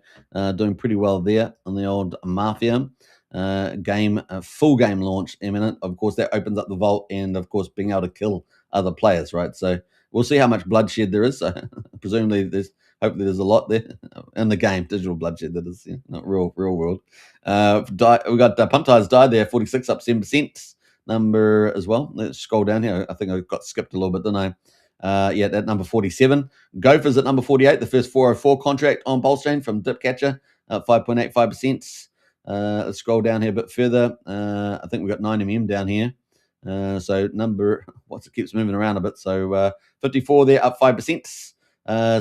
doing pretty well there on the old Mafia. Full game launch imminent. Of course, that opens up the vault and, of course, being able to kill other players, right? So we'll see how much bloodshed there is. So presumably hopefully there's a lot there in the game. Digital bloodshed, that is, not real world. We got Pump Tires died there, 46, up 7%. Number as well. Let's scroll down here. I think I got skipped a little bit, didn't I? Yeah, at number 47. Gophers at number 48, the first 404 contract on Pulse Chain from Dipcatcher, 5.85%. Let's scroll down here a bit further. I think we've got 9mm down here. So it keeps moving around a bit. So 54 there, up 5%.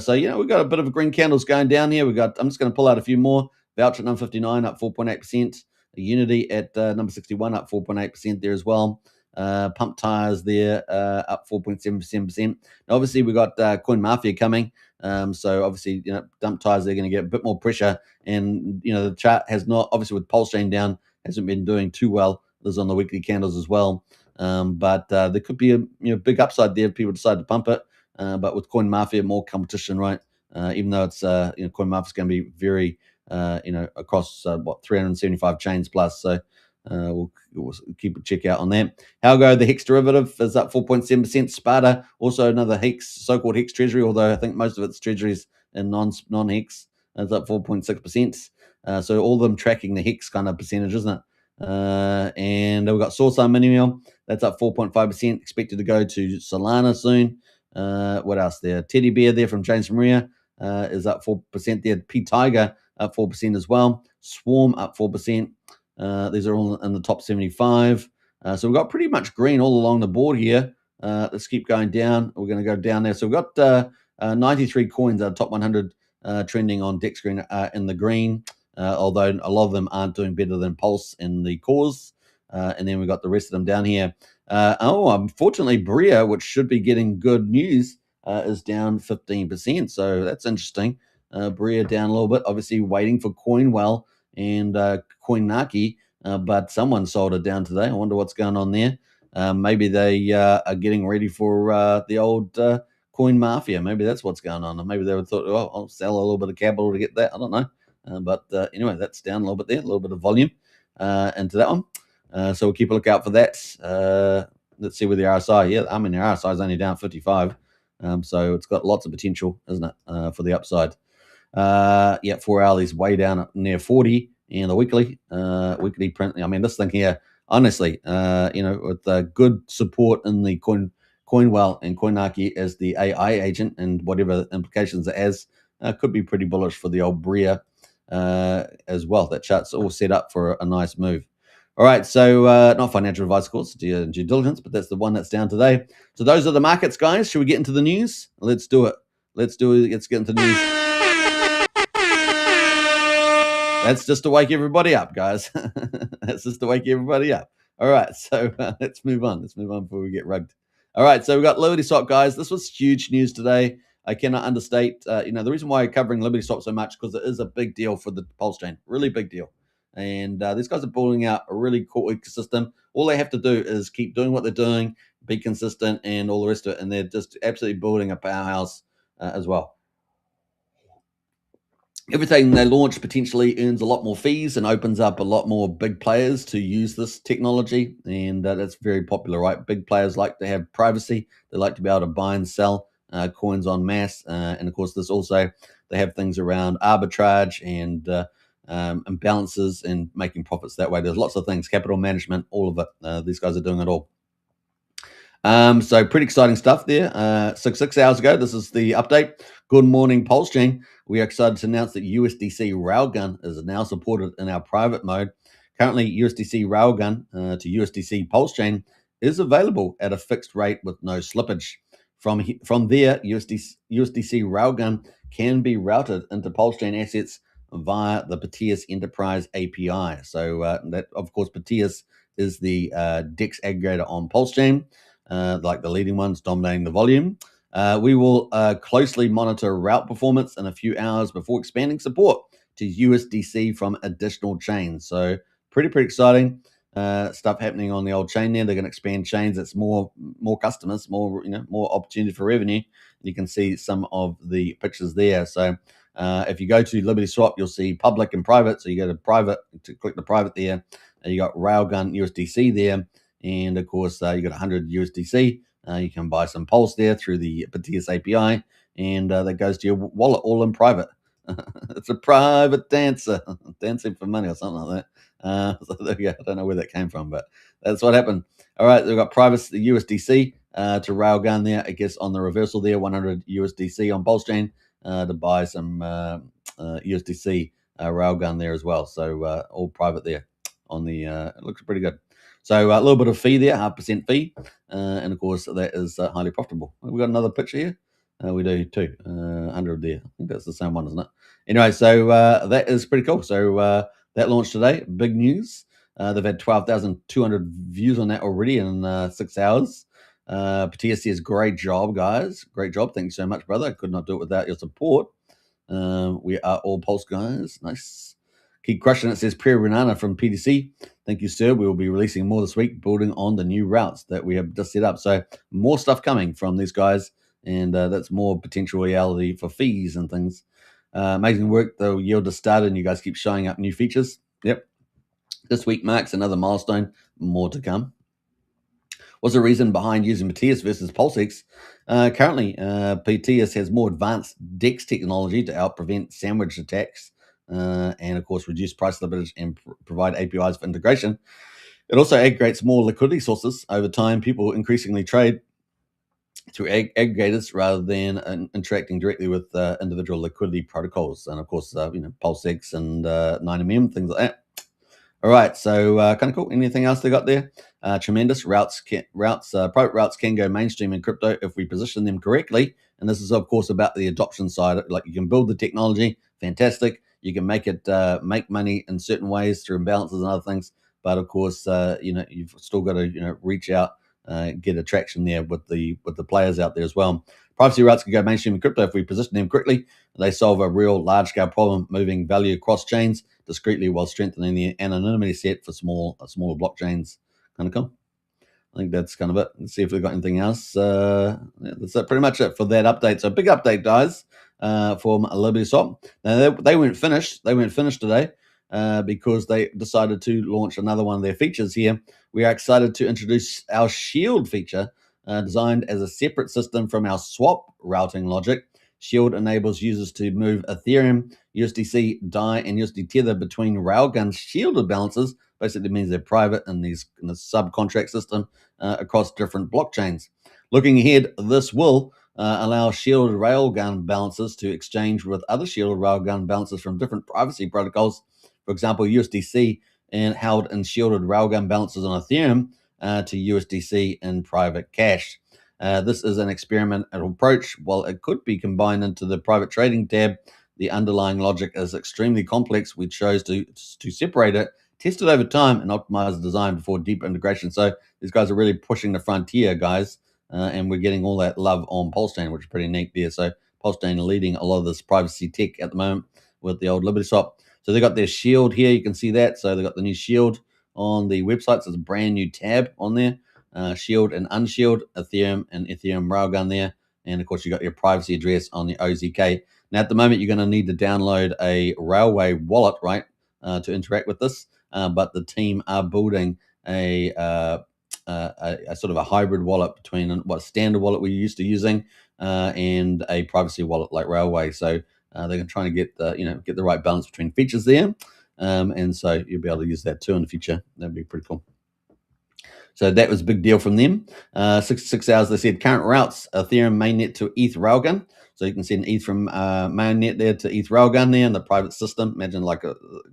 So, we've got a bit of green candles going down here. I'm just going to pull out a few more. Voucher at number 59, up 4.8%. Unity at number 61, up 4.8% there as well. Pump Tires there, up 4.77%. Now, obviously, we've got CoinMafia coming. So, obviously, Dump Tires, they're going to get a bit more pressure. And, the chart has not, obviously, with Pulse Chain down, hasn't been doing too well. This is on the weekly candles as well. But there could be a big upside there if people decide to pump it. But with CoinMafia, more competition, right? Even though it's CoinMafia is going to be very across 375 chains plus. So we'll keep a check out on that. Algo, the Hex derivative is up 4.7%. Sparta, also another Hex, so-called Hex treasury, although I think most of its treasuries in non-Hex is up 4.6%. So all of them tracking the Hex kind of percentage, isn't it? And we've got Sourcine Minimal, that's up 4.5%, expected to go to Solana soon. What else there? Teddy Bear there from James Maria is up 4% there. P Tiger up 4% as well. Swarm up 4%. These are all in the top 75. So we've got pretty much green all along the board here. Let's keep going down. We're going to go down there. So we've got 93 coins out of top 100 trending on Dex Green in the green, although a lot of them aren't doing better than Pulse in the cause. And then we've got the rest of them down here. Unfortunately, Bria, which should be getting good news, is down 15%. So that's interesting. Bria down a little bit, obviously waiting for Coinwell and CoinNaki, but someone sold it down today. I wonder what's going on there. Maybe they are getting ready for the old CoinMafia. Maybe that's what's going on. Maybe they thought, oh, I'll sell a little bit of capital to get that. I don't know. But anyway, that's down a little bit there, a little bit of volume into that one. So we'll keep a lookout for that. Let's see where the RSI. Yeah, I mean, the RSI is only down 55. So it's got lots of potential, isn't it, for the upside. 4 hourly's way down at near 40, and the weekly print. I mean, this thing here, honestly, with good support in the Coinwell and CoinNaki as the AI agent and whatever implications it has, could be pretty bullish for the old Bria as well. That chart's all set up for a nice move. All right, so not financial advice, of course, due diligence, but that's the one that's down today. So those are the markets, guys. Should we get into the news? Let's do it. Let's get into the news. That's just to wake everybody up, guys. That's just to wake everybody up. All right, so let's move on. Let's move on before we get rugged. All right, so we've got LibertySwap, guys. This was huge news today. I cannot understate, the reason why I'm covering LibertySwap so much, because it is a big deal for the Pulse chain, really big deal. And these guys are building out a really cool ecosystem. All they have to do is keep doing what they're doing, be consistent, and all the rest of it. And they're just absolutely building a powerhouse as well. Everything they launch potentially earns a lot more fees and opens up a lot more big players to use this technology. And that's very popular, right? Big players like to have privacy. They like to be able to buy and sell coins en masse. And of course, this also, they have things around arbitrage and imbalances and making profits that way. There's lots of things, capital management, all of it. These guys are doing it all. So pretty exciting stuff there. 6 hours ago, this is the update. Good morning, Pulse Chain. We are excited to announce that USDC Railgun is now supported in our private mode. Currently, USDC Railgun to USDC Pulse Chain is available at a fixed rate with no slippage. From there, USDC Railgun can be routed into Pulse Chain assets via the Proteus Enterprise API. So that, of course, Proteus is the DEX aggregator on Pulse Chain. Like the leading ones dominating the volume. We will closely monitor route performance in a few hours before expanding support to USDC from additional chains. So pretty exciting stuff happening on the old chain there. They're going to expand chains. It's more customers, more opportunity for revenue. You can see some of the pictures there. So if you go to LibertySwap, you'll see public and private. So you go to private, to click the private there. You got Railgun USDC there. And of course, you got 100 USDC. You can buy some Pulse there through the Proteus API, and that goes to your wallet all in private. It's a private dancer, dancing for money or something like that. So there you go. I don't know where that came from, but that's what happened. All right, we've got private USDC to Railgun there. I guess on the reversal there, 100 USDC on Pulse Chain to buy some USDC Railgun there as well. So all private there on the. It looks pretty good. So a little bit of fee there, 0.5% fee. And of course, that is highly profitable. We've got another picture here. We do too, 100 there. I think that's the same one, isn't it? Anyway, so that is pretty cool. So that launched today. Big news. They've had 12,200 views on that already in 6 hours. Proteus says, great job, guys. Great job. Thank you so much, brother. I could not do it without your support. We are all Pulse guys. Nice. Keep crushing it, says Priya Renana from PDC. Thank you, sir. We will be releasing more this week, building on the new routes that we have just set up. So more stuff coming from these guys, and that's more potential reality for fees and things. Amazing work. The yield has started, and you guys keep showing up new features. Yep. This week marks another milestone. More to come. What's the reason behind using Matthias versus PulseX? Currently, Matthias has more advanced DEX technology to help prevent sandwich attacks and, of course, reduce price leverage and provide APIs for integration. It also aggregates more liquidity sources. Over time, people increasingly trade through aggregators rather than interacting directly with individual liquidity protocols. And, of course, PulseX and 9mm, things like that. All right, so kind of cool. Anything else they got there? Tremendous private routes can go mainstream in crypto if we position them correctly. And this is, of course, about the adoption side. Like, you can build the technology, fantastic. You can make it make money in certain ways through imbalances and other things. But of course, you've still got to reach out, get a traction there with the players out there as well. Privacy routes can go mainstream in crypto if we position them correctly. They solve a real large-scale problem, moving value across chains discreetly while strengthening the anonymity set for smaller blockchains. Kind of cool. I think that's kind of it. Let's see if we've got anything else. That's pretty much it for that update. So big update, guys, from LibertySwap. Now they weren't finished. They weren't finished today because they decided to launch another one of their features here. We are excited to introduce our Shield feature, designed as a separate system from our swap routing logic. Shield enables users to move Ethereum, USDC, DAI, and USD Tether between Railgun shielded balances. Basically means they're private in the subcontract system across different blockchains. Looking ahead, this will allow shielded Railgun balances to exchange with other shielded Railgun balances from different privacy protocols. For example, USDC and held in shielded Railgun balances on Ethereum to USDC in private cash. This is an experimental approach. While it could be combined into the private trading tab, the underlying logic is extremely complex. We chose to separate it, test it over time, and optimize the design before deep integration. So these guys are really pushing the frontier, guys, and we're getting all that love on PulseChain, which is pretty neat there. So PulseChain are leading a lot of this privacy tech at the moment with the old LibertySwap. So they got their Shield here. You can see that. So they got the new Shield on the website. So there's a brand new tab on there. Shield and Unshield, Ethereum and Ethereum Railgun there. And of course, you got your privacy address on the OZK. Now, at the moment, you're going to need to download a Railway wallet, right, to interact with this. But the team are building a sort of a hybrid wallet between what standard wallet we're used to using and a privacy wallet like Railway. So they're trying to get get the right balance between features there. And so you'll be able to use that too in the future. That'd be pretty cool. So that was a big deal from them. 66 hours, they said, current routes, Ethereum mainnet to ETH Railgun. So you can send ETH from mainnet there to ETH Railgun there in the private system. Imagine like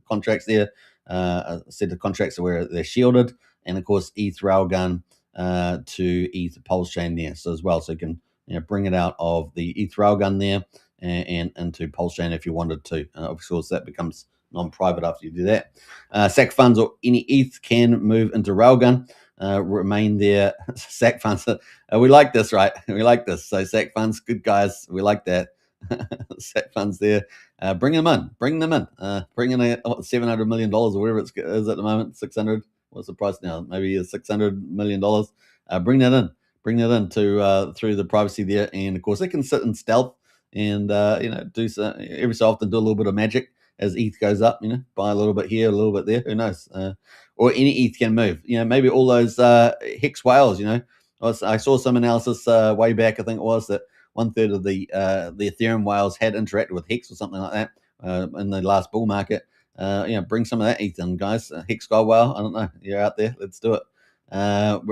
contracts there, a set of contracts where they're shielded. And of course, ETH Railgun to ETH PulseChain there so as well. So you can bring it out of the ETH Railgun there and into PulseChain if you wanted to. Of course, that becomes non-private after you do that. SAC funds or any ETH can move into Railgun. Remain there. SAC funds. We like this, right? We like this. So SAC funds, good guys. We like that. SAC funds there. Bring them in. Bring them in. Bring in $700 million or whatever it is at the moment. 600. What's the price now? Maybe $600 million. Bring that in. Bring that in to through the privacy there. And of course, they can sit in stealth and do so, every so often do a little bit of magic as ETH goes up. Buy a little bit here, a little bit there. Who knows? Or any ETH can move. Maybe all those hex whales. I saw some analysis way back. I think it was that 1/3 of the Ethereum whales had interacted with Hex or something like that in the last bull market. Bring some of that ETH in, guys. Hex Sky Whale. I don't know. You're out there. Let's do it.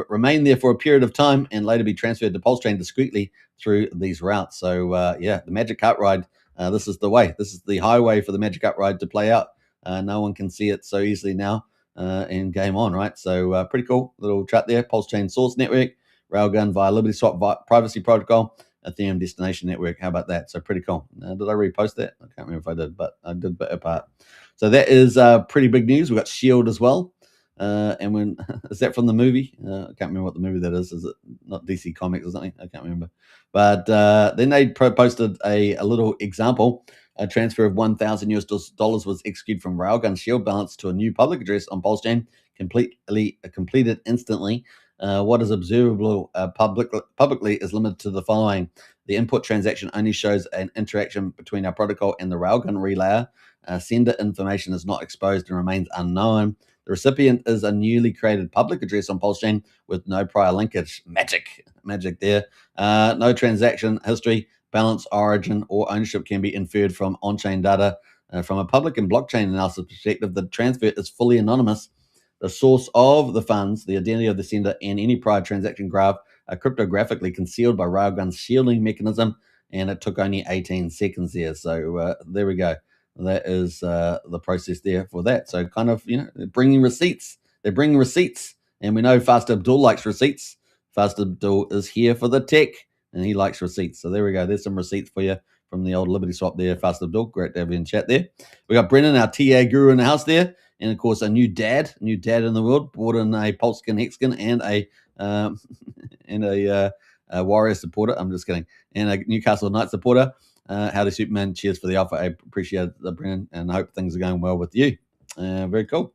Remain there for a period of time and later be transferred to PulseChain discreetly through these routes. So the Magic Carp Ride. This is the way. This is the highway for the Magic Carp Ride to play out. No one can see it so easily now. And game on, right? So pretty cool little chat there. PulseChain source network, Railgun via LibertySwap privacy protocol, Ethereum destination network. How about that? So pretty cool. Did I repost that? I can't remember if I did, but I did a part. So that is pretty big news. We've got Shield as well. And when is that from the movie? I can't remember what the movie that is. Is it not DC Comics or something? I can't remember. But then they posted a little example A transfer of $1,000 was executed from Railgun Shield balance to a new public address on Pulse Chain, completed instantly. What is observable publicly is limited to the following. The input transaction only shows an interaction between our protocol and the Railgun relayer. Sender information is not exposed and remains unknown. The recipient is a newly created public address on Pulse Chain with no prior linkage. Magic there. No transaction history, balance, origin, or ownership can be inferred from on-chain data. From a public and blockchain analysis perspective, the transfer is fully anonymous. The source of the funds, the identity of the sender, and any prior transaction graph are cryptographically concealed by Railgun's shielding mechanism, and it took only 18 seconds there. So there we go. That is the process there for that. So kind of, bringing receipts. They're bringing receipts, and we know Fast Abdul likes receipts. Fast Abdul is here for the tech, and he likes receipts. So there we go. There's some receipts for you from the old LibertySwap there, Fast Abdul. Great to have you in chat there. We got Brennan, our TA guru in the house there. And, of course, a new dad in the world, brought in a Pulskin Hexkin and a Warrior supporter. I'm just kidding. And a Newcastle Knight supporter. Howdy, Superman. Cheers for the offer. I appreciate it, Brennan, and I hope things are going well with you. Very cool.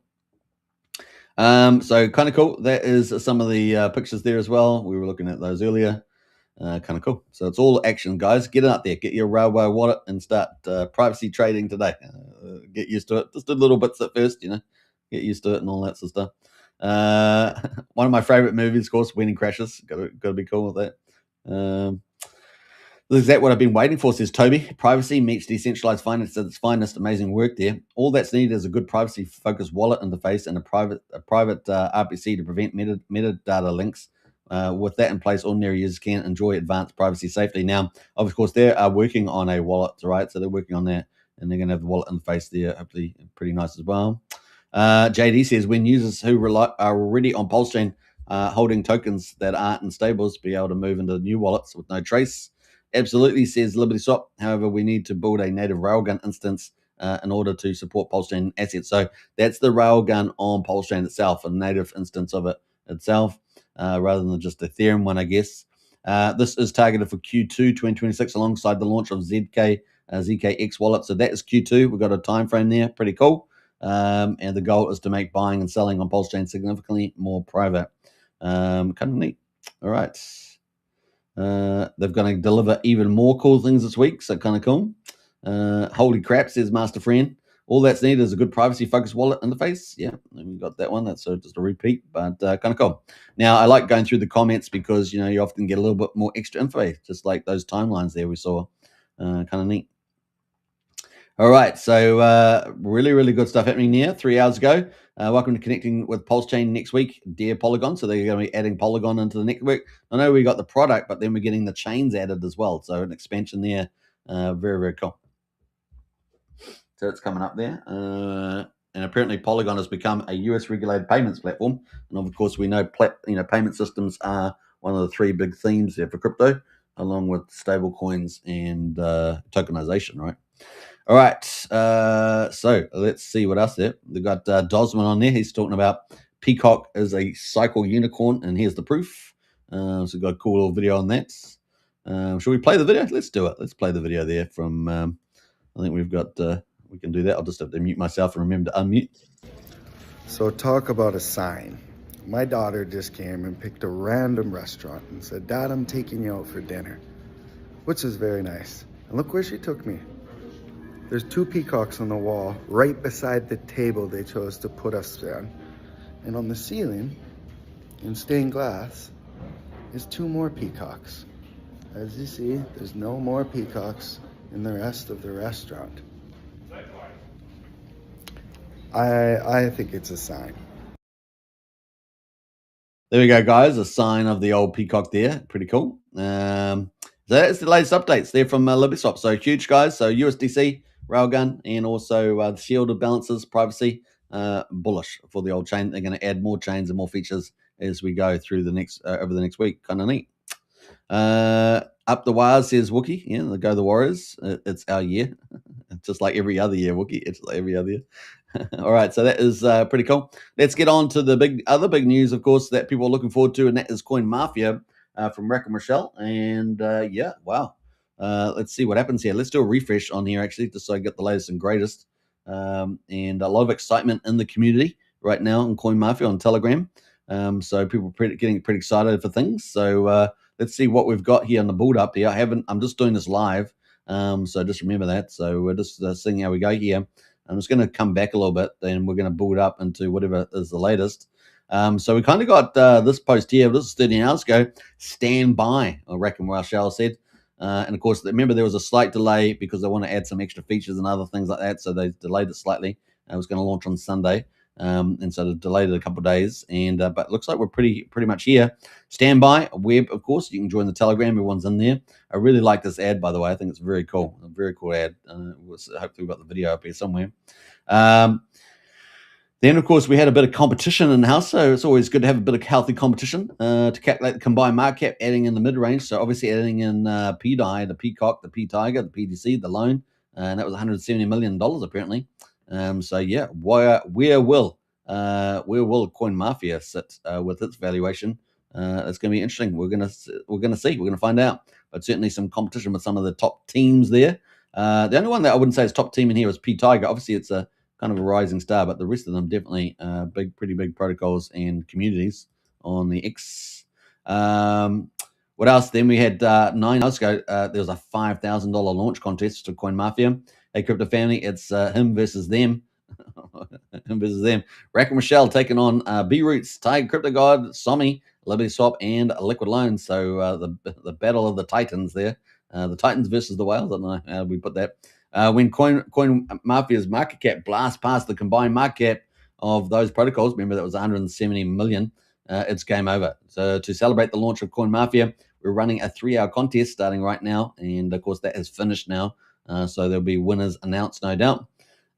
So kind of cool. That is some of the pictures there as well. We were looking at those earlier. Kind of cool. So it's all action, guys. Get out there, get your Railway wallet, and start privacy trading today. Get used to it. Just do little bits at first, get used to it and all that sort of stuff. One of my favorite movies, of course, Wedding Crashes. Got to be cool with that. This is exactly what I've been waiting for, says Toby. Privacy meets decentralized finance at its finest. Amazing work there. All that's needed is a good privacy-focused wallet interface and a private RPC to prevent metadata links. With that in place, ordinary users can enjoy advanced privacy safely. Now, of course, they are working on a wallet, right? So they're working on that, and they're going to have the wallet interface there, hopefully pretty nice as well. JD says, when users who are already on Pulse Chain holding tokens that aren't in stables be able to move into new wallets with no trace. Absolutely, says LibertySwap. However, we need to build a native Railgun instance in order to support Pulse Chain assets. So that's the Railgun on Pulse Chain itself, a native instance of it itself, rather than just the Ethereum one, I guess. This is targeted for Q2 2026 alongside the launch of ZKX wallet. So that is Q2. We've got a time frame there. Pretty cool. And the goal is to make buying and selling on Pulse Chain significantly more private. Kind of neat. All right. They're going to deliver even more cool things this week, so kind of cool. Holy crap, says Master Friend. All that's needed is a good privacy-focused wallet interface. Yeah, we got that one. That's just a repeat, but kind of cool. Now, I like going through the comments because, you often get a little bit more extra info, just like those timelines there we saw. Kind of neat. All right, so really, really good stuff happening here 3 hours ago. Welcome to Connecting with Pulse Chain next week, dear Polygon. So they're going to be adding Polygon into the network. I know we got the product, but then we're getting the chains added as well. So an expansion there. Very, very cool. So it's coming up there. And apparently Polygon has become a US regulated payments platform. And of course, we know payment systems are one of the three big themes there for crypto, along with stable coins and tokenization, right? All right, so let's see what else there. They've got Dosman on there. He's talking about Peacock is a cycle unicorn, and here's the proof. So we've got a cool little video on that. Should we play the video? Let's do it. Let's play the video there from, I think we've got, we can do that. I'll just have to mute myself and remember to unmute. So talk about a sign. My daughter just came and picked a random restaurant and said, Dad, I'm taking you out for dinner, which is very nice. And look where she took me. There's two peacocks on the wall right beside the table they chose to put us on. And on the ceiling, in stained glass, is two more peacocks. As you see, there's no more peacocks in the rest of the restaurant. I think it's a sign. There we go, guys. A sign of the old peacock there. Pretty cool. So that's the latest updates there from LibertySwap. So huge, guys. So USDC, Railgun, and also the shielded balances, privacy, bullish for the old chain. They're going to add more chains and more features as we go through the next over the next week. Kind of neat. Up the wires, says Wookie. Yeah, they go the Warriors. It's our year. Just like every other year, Wookie. It's like every other year. All right, so that is pretty cool. Let's get on to the other big news, of course, that people are looking forward to, and that is CoinMafia from Rack and Rochelle. And yeah, wow. Let's see what happens here. Let's do a refresh on here, actually, just so I get the latest and greatest. And a lot of excitement in the community right now on CoinMafia on Telegram. So people are getting pretty excited for things. So let's see what we've got here on the build up here. I'm just doing this live. So just remember that. So we're just seeing how we go here. I'm just going to come back a little bit, and we're going to build up into whatever is the latest. So we kind of got this post here. This is 13 hours ago. Stand by, I reckon Rochelle said. And of course, remember there was a slight delay because they want to add some extra features and other things like that. So they delayed it slightly. It was going to launch on Sunday. And so they delayed it a couple of days. And but it looks like we're pretty much here. Stand by, web, of course. You can join the Telegram. Everyone's in there. I really like this ad, by the way. I think it's very cool. A very cool ad. Hopefully we've got the video up here somewhere. Then, of course, we had a bit of competition in the house, so it's always good to have a bit of healthy competition to calculate the combined market cap, adding in the mid-range. So obviously adding in PDI, the Peacock, the P-Tiger, the PDC, the loan, and that was $170 million apparently. So yeah, where will CoinMafia sit with its valuation? It's going to be interesting. We're going to see. We're going to find out. But certainly some competition with some of the top teams there. The only one that I wouldn't say is top team in here is P-Tiger. Obviously, it's a kind of a rising star, but the rest of them definitely pretty big protocols and communities on the X. What else? Then we had 9 hours ago, there was a $5,000 launch contest to CoinMafia. Hey, Crypto Family, it's him versus them. Him versus them. Rack and Michelle taking on B-Roots, Tiger, Crypto God, Somi, LibertySwap, and Liquid Loan. So the battle of the Titans there. The Titans versus the Whales. I don't know how we put that. When CoinMafia's market cap blasts past the combined market cap of those protocols, remember that was 170 million, it's game over. So to celebrate the launch of CoinMafia, we're running a 3-hour contest starting right now. And of course, that has finished now. So there'll be winners announced, no doubt.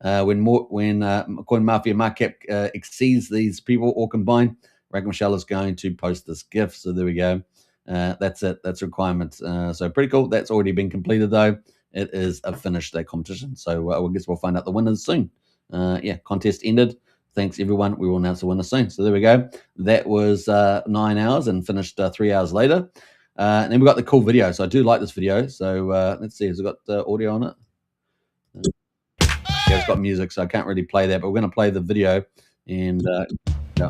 When CoinMafia market cap exceeds these people all combined, Rack Michelle is going to post this gift. So there we go. That's it. That's a requirement. So pretty cool. That's already been completed, though. It is a finished competition. So I guess we'll find out the winners soon. Yeah, contest ended. Thanks, everyone. We will announce the winner soon. So there we go. That was 9 hours and finished 3 hours later. And then we got the cool video. So I do like this video. So let's see. Has it got audio on it? Yeah, it's got music, so I can't really play that. But we're going to play the video. And yeah.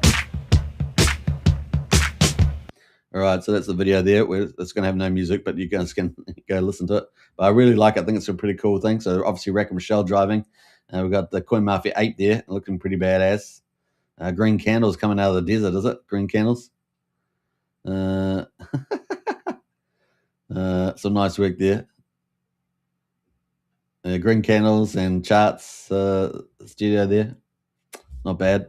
All right, so that's the video there. It's going to have no music, but you guys can go listen to it. But I really like it. I think it's a pretty cool thing. So obviously, Rack and Michelle driving. We've got the CoinMafia 8 there, looking pretty badass. Green candles coming out of the desert, is it? Green candles. Some nice work there. Green candles and charts studio there. Not bad.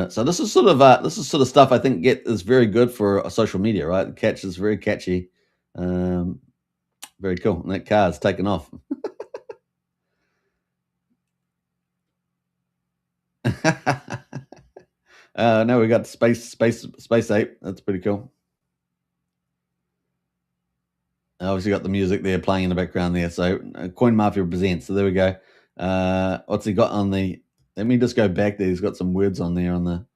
So this is sort of stuff I think is very good for social media, right? Catch is very catchy. Very cool. And that car is taken off. Now we got Space Ape. That's pretty cool. Obviously got the music there playing in the background there. So CoinMafia presents. So there we go. What's he got on the? Let me just go back there. He's got some words on there on the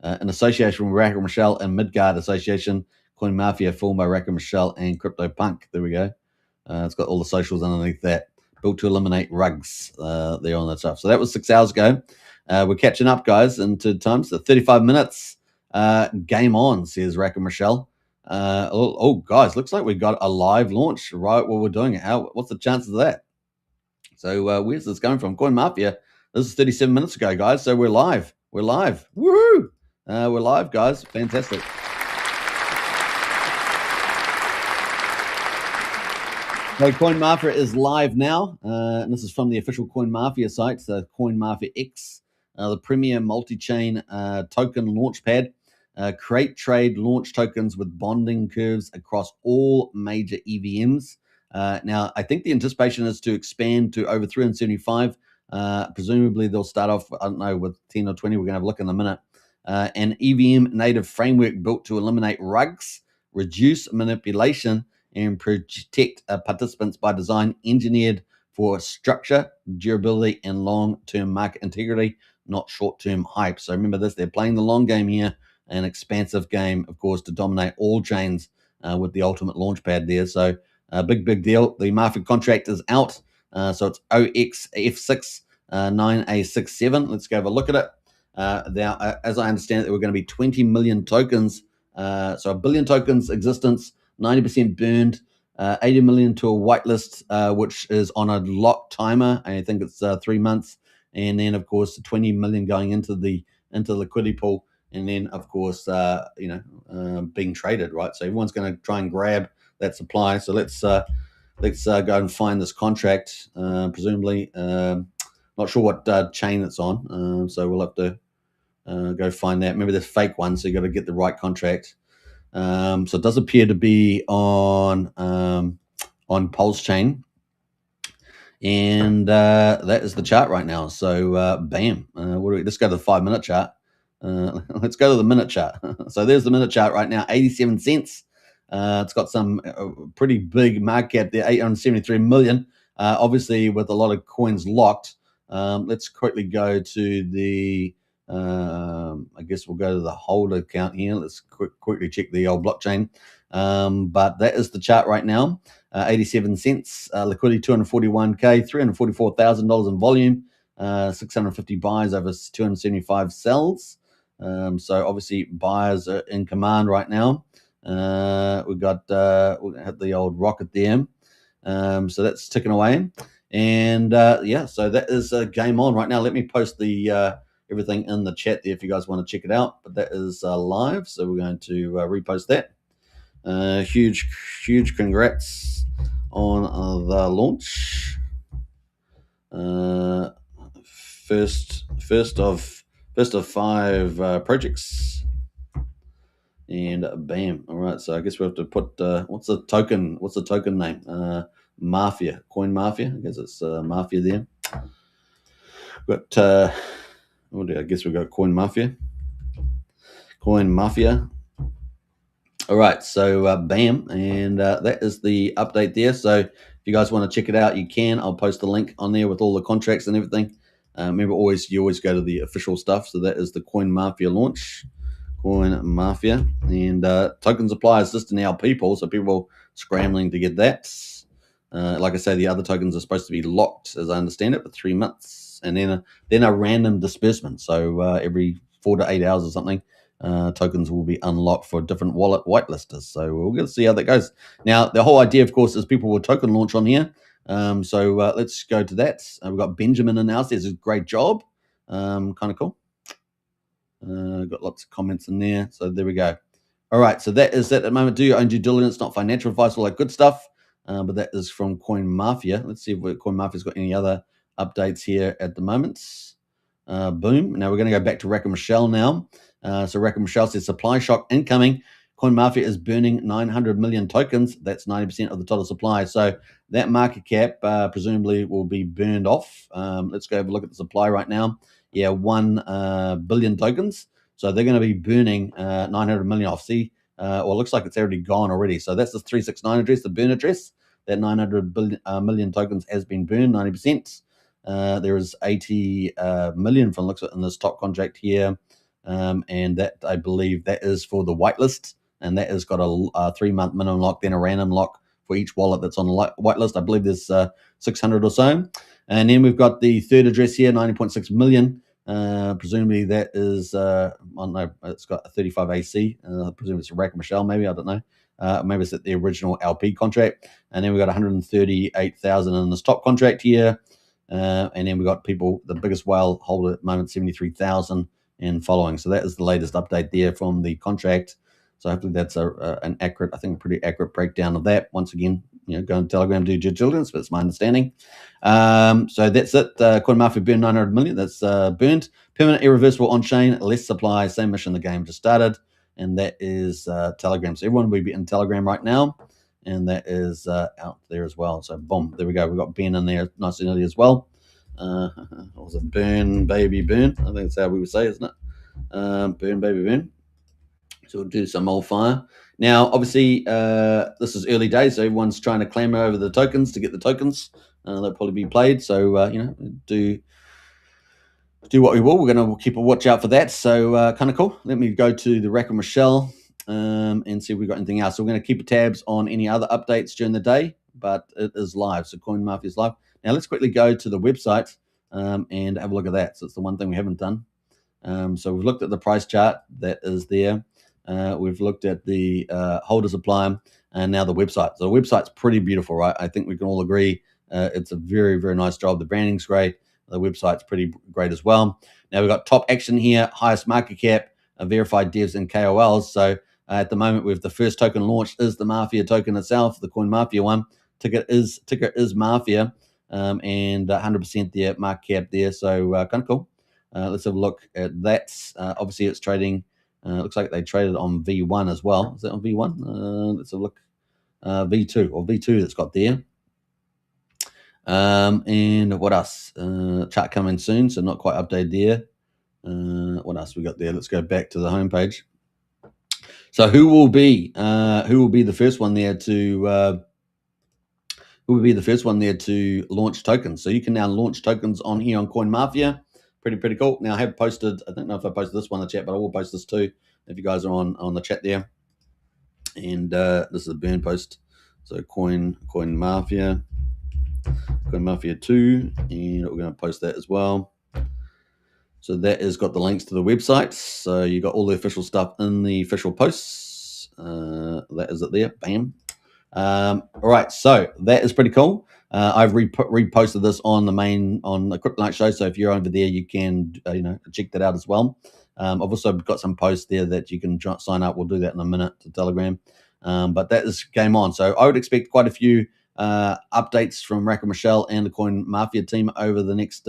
an association with Rack and Michelle and Midgard Association, CoinMafia formed by Rack and Michelle and CryptoPunk. There we go. It's got all the socials underneath that. Built to eliminate rugs there on the top. So that was 6 hours ago. We're catching up, guys, into time. So 35 minutes. Game on, says Rack and Michelle. Guys, looks like we got a live launch right while we're doing it. What's the chances of that? So where's this going from? CoinMafia. This is 37 minutes ago, guys. So we're live. We're live. Woohoo! We're live, guys. Fantastic. So CoinMafia is live now. And this is from the official CoinMafia site, so CoinMafia X, the premier multi-chain token launchpad. Create, trade, launch tokens with bonding curves across all major EVMs. Now, I think the anticipation is to expand to over 375. Presumably, they'll start off, I don't know, with 10 or 20. We're going to have a look in a minute. An EVM native framework built to eliminate rugs, reduce manipulation, and protect participants by design, engineered for structure, durability, and long-term market integrity, not short-term hype. So remember this, they're playing the long game here, an expansive game, of course, to dominate all chains with the ultimate launch pad there. So big deal. The Mafia contract is out. So it's OXF6 9A67. Let's go have a look at it. Now, as I understand it, there were going to be 20 million tokens. So 1 billion tokens existence, 90% burned, 80 million to a whitelist, which is on a lock timer. I think it's 3 months. And then, of course, 20 million going into the liquidity pool. And then, of course, being traded, right? So everyone's going to try and grab that supply. So let's go and find this contract. Presumably, not sure what chain it's on. So we'll have to go find that. Maybe there's fake one, so you got to get the right contract. So it does appear to be on Pulse Chain, and that is the chart right now. So bam, let's go to the 5-minute chart. Let's go to the minute chart. So there's the minute chart right now, 87 cents. It's got some pretty big market cap there, 873 million. Obviously, with a lot of coins locked. Let's quickly go to the. I guess we'll go to the holder account here. Let's quickly check the old blockchain. But that is the chart right now. 87 cents. Liquidity 241K, $344,000 in volume. 650 buys over 275 sells. So obviously buyers are in command right now. We've got we'll have the old rocket there. So that's ticking away. And so that is game on right now. Let me post the everything in the chat there if you guys want to check it out. But that is live, so we're going to repost that. Huge congrats on the launch. First of 5 projects, and bam. All right, so I guess we have to put what's the token name? Mafia, CoinMafia. I guess it's Mafia there. Got I guess we got CoinMafia. All right, so bam, and that is the update there. So if you guys want to check it out, you can. I'll post the link on there with all the contracts and everything. Remember, you always go to the official stuff. So that is the CoinMafia launch, CoinMafia, and token supply is just an LP pool, so people scrambling to get that. Like I say, the other tokens are supposed to be locked, as I understand it, for 3 months, and then a random disbursement. So every 4 to 8 hours or something, tokens will be unlocked for different wallet whitelisters. So we're going to see how that goes. Now, the whole idea, of course, is people will token launch on here. So let's go to that. We've got Benjamin in there. Says a great job. Kind of cool. Got lots of comments in there. So there we go. All right. So that is it at the moment. Do your own due diligence, not financial advice, all that good stuff. But that is from CoinMafia. Let's see if CoinMafia's got any other updates here at the moment. Boom. Now we're going to go back to Rack and Michelle now. So Rack and Michelle says supply shock incoming. CoinMafia is burning 900 million tokens. That's 90% of the total supply. So that market cap presumably will be burned off. Let's go have a look at the supply right now. Yeah, 1 billion tokens. So they're going to be burning 900 million off. See, well, it looks like it's already gone already. So that's the 369 address, the burn address. That 900 million tokens has been burned, 90%. There is 80 million from looks in this top contract here. And that, I believe, that is for the whitelist. And that has got a 3-month minimum lock, then a random lock for each wallet that's on the whitelist. I believe there's 600 or so. And then we've got the third address here, 90.6 million. Presumably that is, I don't know, it's got a 35 AC. Presumably it's a Rack and Michelle, maybe, I don't know. Maybe it's at the original LP contract. And then we've got 138,000 in this top contract here. And then we've got people, the biggest whale holder at the moment, 73,000 and following. So that is the latest update there from the contract. So hopefully that's an accurate, I think a pretty accurate breakdown of that. Once again, go on Telegram, do due diligence, but it's my understanding. So that's it. CoinMafia burned 900 million. That's burned. Permanent irreversible on-chain, less supply, same mission the game just started. And that is Telegram. So everyone will be in Telegram right now. And that is out there as well. So boom, there we go. We've got Ben in there nice and early as well. What was it? Burn, baby, burn. I think that's how we would say, isn't it? Burn, baby, burn. So we'll do some old fire. Now, obviously, this is early days, so everyone's trying to clamor over the tokens to get the tokens. They'll probably be played. So, do what we will. We're going to keep a watch out for that. So, kind of cool. Let me go to the Rack and Michelle. and see if we've got anything else. So we're going to keep tabs on any other updates during the day, but it is live. So CoinMafia is live. Now let's quickly go to the website and have a look at that. So it's the one thing we haven't done. So we've looked at the price chart that is there. We've looked at the holder supply and now the website. So the website's pretty beautiful, right? I think we can all agree it's a very, very nice job. The branding's great. The website's pretty great as well. Now we've got top action here, highest market cap, verified devs and KOLs. So at the moment, we've the first token launched is the Mafia token itself, the CoinMafia one. Ticker is Mafia, and 100% there, market cap there. So kind of cool. Let's have a look at that. Obviously, it's trading. Looks like they traded on V1 as well. Is that on V1? Let's have a look. V2 or V2 that's got there. And what else? Chart coming soon, so not quite updated there. What else we got there? Let's go back to the homepage. So who will be the first one there to launch tokens? So you can now launch tokens on here on CoinMafia. Pretty cool. Now I have posted, I don't know if I posted this one in the chat, but I will post this too if you guys are on the chat there. And this is a burn post. So CoinMafia 2, and we're going to post that as well. So that has got the links to the website. So you got all the official stuff in the official posts. That is it there. Bam. All right. So that is pretty cool. I've reposted this on the Crypto Night Show. So if you're over there, you can check that out as well. I've also got some posts there that you can sign up. We'll do that in a minute to Telegram. But that is game on. So I would expect quite a few updates from Rack and Michelle and the CoinMafia team over the next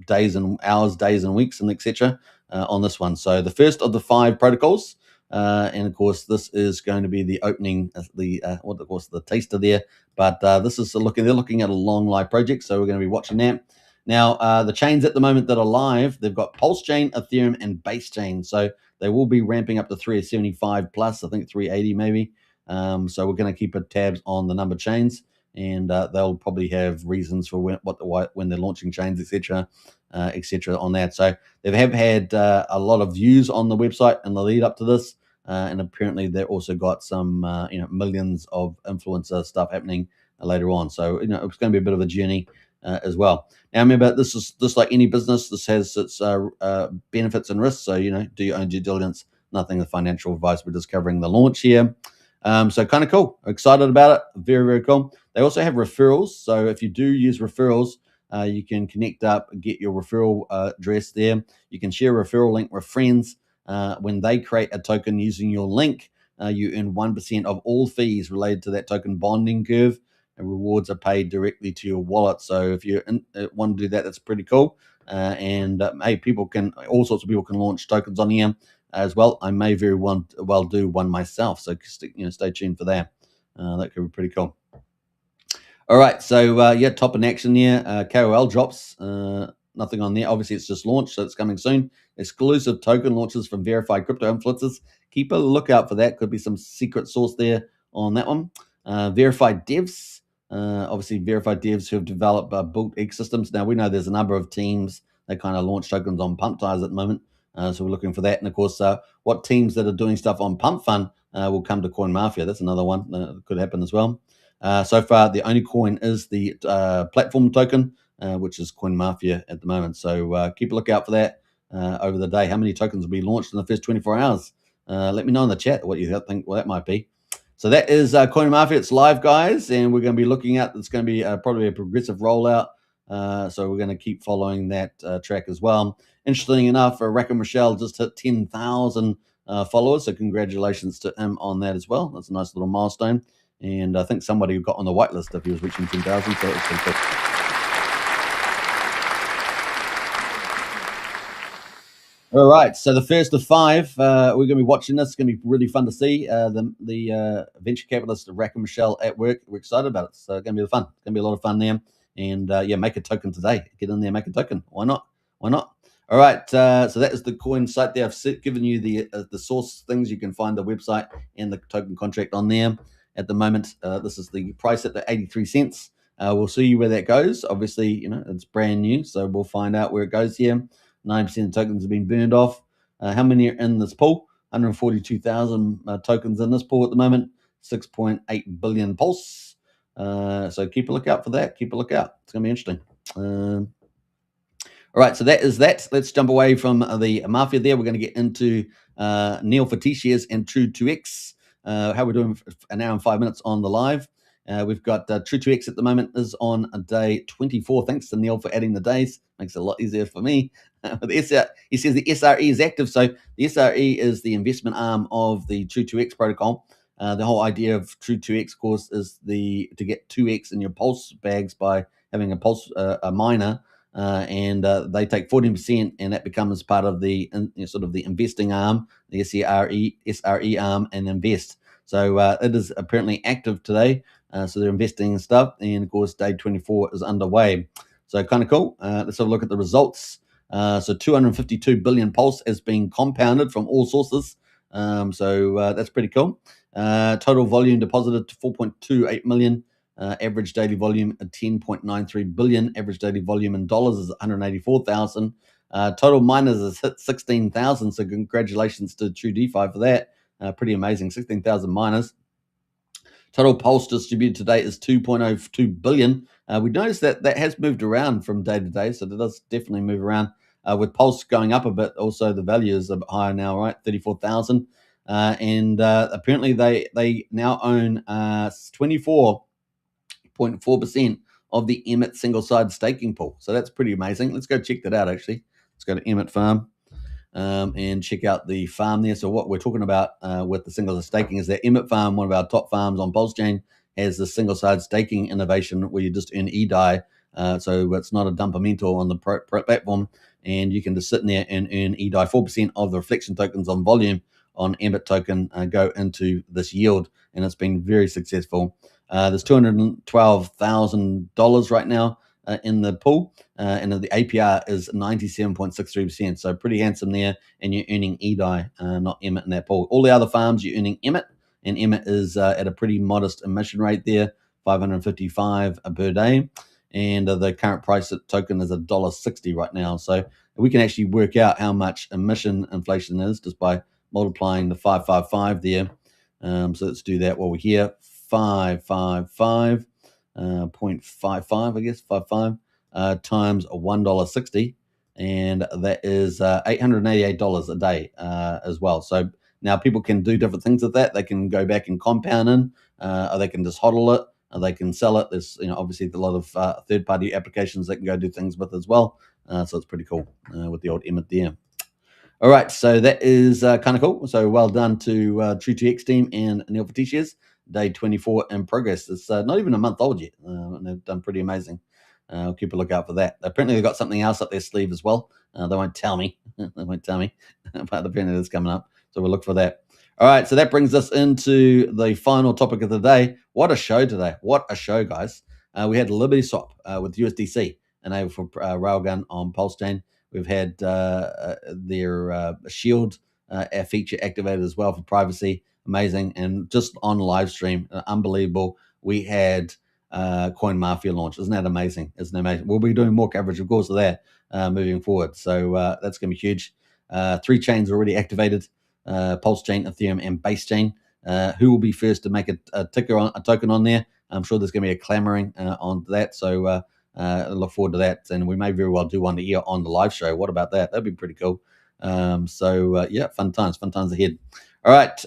days and hours, days and weeks, and etc. On this one. So the first of the 5 protocols. And of course, this is going to be the opening, the taster there. But this is they're looking at a long live project, so we're going to be watching that. Now, the chains at the moment that are live, they've got Pulse Chain, Ethereum, and Base Chain. So they will be ramping up to 375 plus, I think 380 maybe. So we're going to keep tabs on the number of chains, and they'll probably have reasons for when they're launching chains, etc. On that. So they have had a lot of views on the website in the lead up to this. And apparently they've also got some, millions of influencer stuff happening later on. So, it's going to be a bit of a journey as well. Now, remember, this is just like any business. This has its benefits and risks. So, do your own due diligence. Nothing of financial advice. We're just covering the launch here. So kind of cool. Excited about it. Very, very cool. They also have referrals. So if you do use referrals, you can connect up, get your referral address there. You can share a referral link with friends. When they create a token using your link, you earn 1% of all fees related to that token bonding curve, and rewards are paid directly to your wallet. So if you want to do that, that's pretty cool. And hey, all sorts of people can launch tokens on here as well. I may very well do one myself. So stay tuned for that. That could be pretty cool. All right, so top in action here. KOL drops. Nothing on there. Obviously, it's just launched, so it's coming soon. Exclusive token launches from verified crypto influencers. Keep a lookout for that. Could be some secret sauce there on that one. Verified devs. Obviously, verified devs who have developed built ecosystems. Now, we know there's a number of teams that kind of launch tokens on Pump Tires at the moment. So we're looking for that. And, of course, what teams that are doing stuff on Pump Fund will come to CoinMafia. That's another one that could happen as well. So far, the only coin is the platform token, which is CoinMafia at the moment. So keep a lookout for that over the day. How many tokens will be launched in the first 24 hours? Let me know in the chat what you think that might be. So that is CoinMafia. It's live, guys, and we're going to be looking at, it's going to be probably a progressive rollout. So we're going to keep following that track as well. Interesting enough, Rack and Michelle just hit 10,000 followers. So congratulations to him on that as well. That's a nice little milestone. And I think somebody got on the whitelist if he was reaching 10,000. So it's pretty cool. All right, so the first of 5, we're going to be watching this. It's going to be really fun to see the venture capitalist Rack and Michelle at work. We're excited about it. So it's going to be fun. It's going to be a lot of fun there. And make a token today. Get in there, make a token. Why not? Why not? All right, so that is the coin site there. I've given you the source things. You can find the website and the token contract on there. At the moment, this is the price at the 83 cents. We'll see where that goes. Obviously, it's brand new, so we'll find out where it goes here. 9% of tokens have been burned off. How many are in this pool? 142,000 tokens in this pool at the moment, 6.8 billion pulse. So keep a lookout for that. Keep a lookout. It's going to be interesting. All right, so that is that. Let's jump away from the Mafia there. We're going to get into Neil Fatish's and True2X, how we're doing an hour and 5 minutes on the live. We've got True2X at the moment is on day 24. Thanks to Neil for adding the days. Makes it a lot easier for me. He says the SRE is active. So the SRE is the investment arm of the True2X protocol. The whole idea of True2X, of course, is to get 2x in your pulse bags by having a pulse a miner. And they take 14%, and that becomes part of the sort of the investing arm, the SRE arm, and invest. So it is apparently active today. So they're investing in stuff, and of course, day 24 is underway. So kind of cool. Let's have a look at the results. So 252 billion pulse has been compounded from all sources. So that's pretty cool. Total volume deposited to 4.28 million. Average daily volume at 10.93 billion. Average daily volume in dollars is 184,000. Total miners has hit 16,000. So congratulations to True DeFi for that. Pretty amazing, 16,000 miners. Total pulse distributed today is 2.02 billion. We noticed that has moved around from day to day, so it does definitely move around. With pulse going up a bit, also the value is a bit higher now, right? 34,000. And apparently they now own 24.4% of the Emmet single-side staking pool. So that's pretty amazing. Let's go check that out, actually. Let's go to Emmet Farm. And check out the farm there. So what we're talking about with the single-side staking is that Emmet Farm, one of our top farms on Pulse Chain, has the single-side staking innovation where you just earn EDI. So it's not a dumpamento on the platform, and you can just sit in there and earn EDI. 4% of the reflection tokens on volume on Emmet token go into this yield, and it's been very successful. There's $212,000 right now in the pool, and the APR is 97.63%. So pretty handsome there, and you're earning EDI, not Emmet in that pool. All the other farms, you're earning Emmet, and Emmet is at a pretty modest emission rate there, 555 per day. And the current price of token is $1.60 right now. So we can actually work out how much emission inflation is just by multiplying the 555 there. So let's do that while we're here. 555. 0.55, I guess, 55 times $1.60, and that is $888 a day as well. So now people can do different things with that. They can go back and compound in, or they can just hodl it, or they can sell it. There's obviously a lot of third-party applications they can go do things with as well. So it's pretty cool with the old Emmet there. All right, so that is kind of cool. So well done to True2X team and Neil Fatish's. Day 24 in progress. It's not even a month old yet, and they've done pretty amazing. I'll keep a lookout for that. Apparently, they've got something else up their sleeve as well. They won't tell me. They won't tell me, but apparently it's coming up. So we'll look for that. All right, so that brings us into the final topic of the day. What a show today. What a show, guys. We had LibertySwap with USDC enabled for Railgun on Pulse Chain. We've had their Shield feature activated as well for privacy. Amazing. And just on live stream, unbelievable. We had CoinMafia launch. Isn't that amazing? Isn't that amazing? We'll be doing more coverage, of course, of that moving forward. So that's going to be huge. 3 chains already activated: Pulse Chain, Ethereum, and Base Chain. Who will be first to make a token on there? I'm sure there's going to be a clamoring on that. So I look forward to that. And we may very well do one here on the live show. What about that? That'd be pretty cool. Yeah, fun times ahead. All right,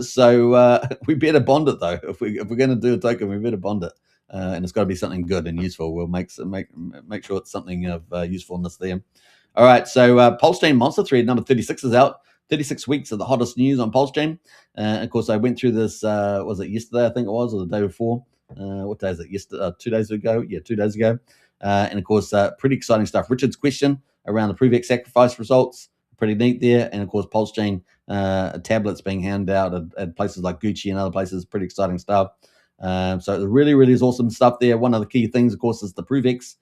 so we better bond it though. If we're going to do a token, we better bond it, and it's got to be something good and useful. We'll make sure it's something of usefulness there. All right, so Pulse Chain Monster Thread number 36 is out. 36 weeks of the hottest news on Pulse Chain. Of course, I went through this. Was it yesterday? I think it was, or the day before. What day is it? Yesterday, 2 days ago. Yeah, 2 days ago. And of course, pretty exciting stuff. Richard's question around the ProofX sacrifice results. Pretty neat there. And of course, Pulse Chain tablets being handed out at places like Gucci and other places. Pretty exciting stuff. So it really, really is awesome stuff there. One of the key things, of course, is the ProofX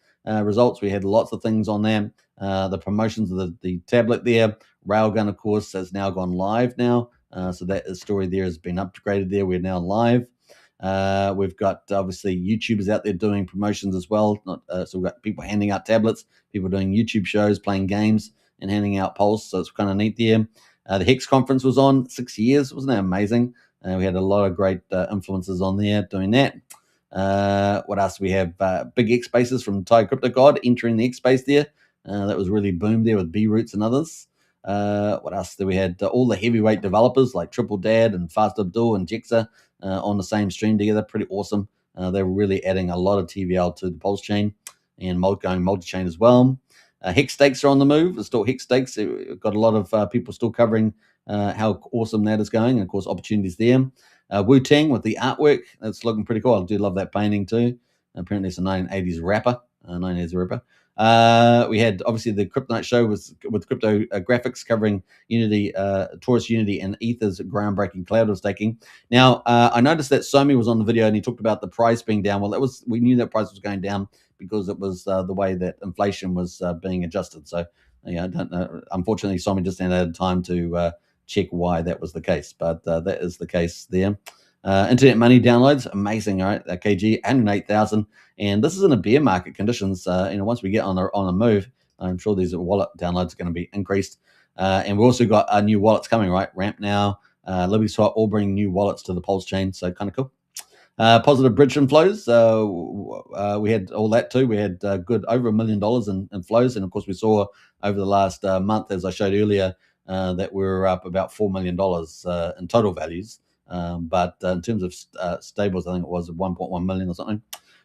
results. We had lots of things on there. The promotions of the tablet there. Railgun, of course, has now gone live now. So that story there has been upgraded there. We're now live. We've got obviously YouTubers out there doing promotions as well. So we've got people handing out tablets, people doing YouTube shows, playing games, and handing out Pulse. So it's kind of neat there. The Hex conference was on 6 years. Wasn't that amazing? We had a lot of great influencers on there doing that. What else? We have big X spaces from Thai Crypto God entering the X space there. That was really boomed there with B Roots and others. What else? We had all the heavyweight developers like Triple Dad and Fast Abdul and Jexa on the same stream together. Pretty awesome. They're really adding a lot of TVL to the Pulse chain and going multi-chain as well. Hex stakes are on the move. It's still Hex stakes. We've got a lot of people still covering how awesome that is going, and of course opportunities there. Wu-Tang with the artwork, that's looking pretty cool. I do love that painting too. Apparently it's a 1980s rapper. 1980s rapper. We had obviously the Crypto Night show with crypto graphics covering Unity, Taurus Unity, and Ether's groundbreaking cloud staking. Now I noticed that Somi was on the video and he talked about the price being down. Well, we knew that price was going down because it was the way that inflation was being adjusted. So yeah, I don't know. Unfortunately, Somi just hadn't had time to check why that was the case, but that is the case there. Internet money downloads, amazing, all right? KG, 108,000, and this is in a bear market conditions. Once we get on a move, I'm sure these wallet downloads are going to be increased. And we also got new wallets coming, right? Ramp now, LibertySwap, all bring new wallets to the Pulse chain, so kind of cool. Positive bridge inflows. We had all that too. We had good over $1 million in flows, and of course we saw over the last month, as I showed earlier, that we were up about $4 million in total values. But in terms of stables, I think it was 1.1 million or something.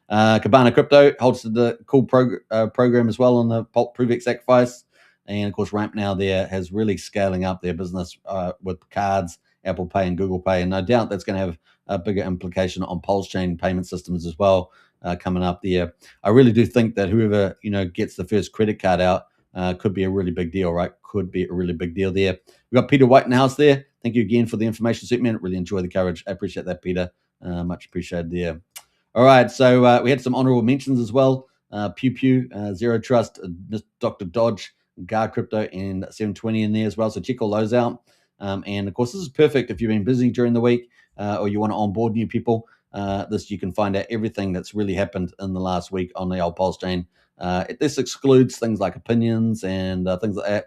Cabana Crypto hosted the cool program as well on the ProveX Sacrifice. And of course, Ramp now there has really scaling up their business with cards, Apple Pay and Google Pay. And no doubt that's going to have a bigger implication on Pulse chain payment systems as well coming up there. I really do think that whoever, gets the first credit card out could be a really big deal, right? Could be a really big deal there. We've got Peter White in the house there. Thank you again for the information, Superman. Really enjoy the coverage. I appreciate that, Peter. Much appreciated there. All right, so we had some honorable mentions as well. Pew Pew, Zero Trust, Dr. Dodge, Guard Crypto, and 720 in there as well. So check all those out. And of course, this is perfect if you've been busy during the week or you want to onboard new people. You can find out everything that's really happened in the last week on the old Pulse chain. This excludes things like opinions and things like that.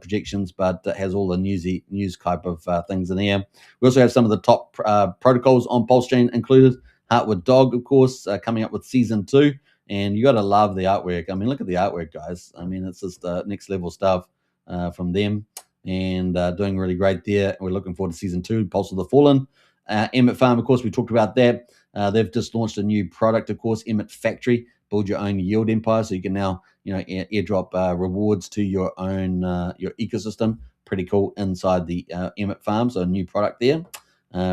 Projections, but it has all the news type of things in here. We also have some of the top protocols on Pulse chain included. Heartwood Dog, of course, coming up with season 2, and you got to love the artwork. I mean, look at the artwork, guys. I mean, it's just next level stuff from them, and doing really great there. We're looking forward to season 2, Pulse of the Fallen. Emmett Farm, of course, we talked about that. They've just launched a new product, of course, Emmett Factory. Build your own yield empire, so you can now airdrop rewards to your own your ecosystem. Pretty cool inside the Emmett Farm. So a new product there.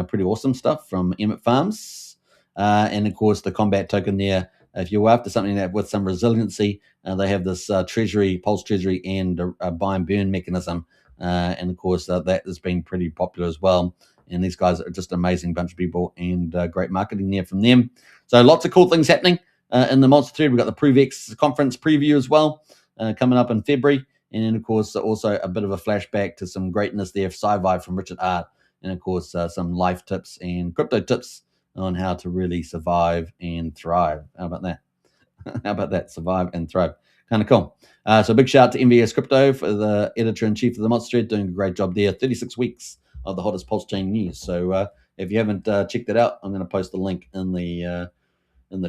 Pretty awesome stuff from Emmett Farms. And of course the combat token there. If you're after something that with some resiliency, they have this treasury, Pulse Treasury, and a buy and burn mechanism. And of course that has been pretty popular as well. And these guys are just an amazing bunch of people, and great marketing there from them. So lots of cool things happening. In the Monster Thread, we've got the ProveX conference preview as well, coming up in February. And then, of course, also a bit of a flashback to some greatness there, Sci-Fi from Richard Hart. And, of course, some life tips and crypto tips on how to really survive and thrive. How about that? How about that? Survive and thrive. Kind of cool. So big shout out to MVS Crypto, for the editor-in-chief of the Monster Thread, doing a great job there. 36 weeks of the hottest Pulse chain news. So if you haven't checked it out, I'm going to post the link in the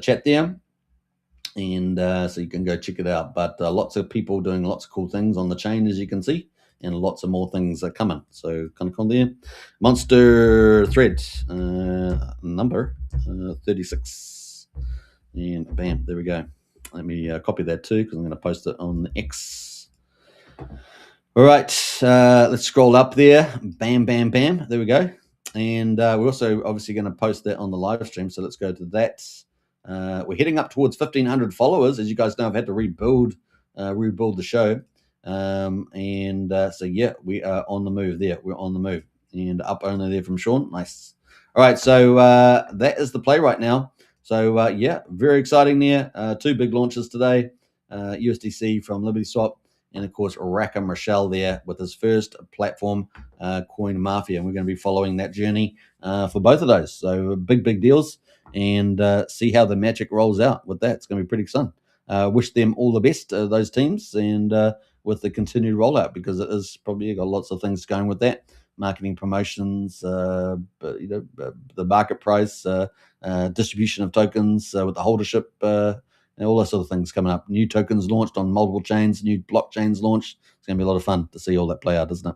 chat there. And so you can go check it out. But lots of people doing lots of cool things on the chain, as you can see, and lots of more things are coming. So kind of cool there. Monster Thread number 36, and bam, there we go. Let me copy that too, because I'm going to post it on the X. All right, let's scroll up there. Bam, bam, bam. There we go. And we're also obviously going to post that on the live stream. So let's go to that. We're heading up towards 1,500 followers. As you guys know, I've had to rebuild the show. So yeah, we are on the move there. We're on the move. And up only there from Sean. Nice. All right, so that is the play right now. So yeah, very exciting there. 2 big launches today. USDC from LibertySwap, and of course Rackham Rochelle there with his first platform, CoinMafia. And we're going to be following that journey for both of those. So big deals. And see how the magic rolls out with that. It's going to be pretty fun. Wish them all the best, those teams, and with the continued rollout, because it is probably got lots of things going with that. Marketing, promotions, but, the market price, distribution of tokens with the holdership, and all those sort of things coming up. New tokens launched on multiple chains, new blockchains launched. It's going to be a lot of fun to see all that play out, isn't it?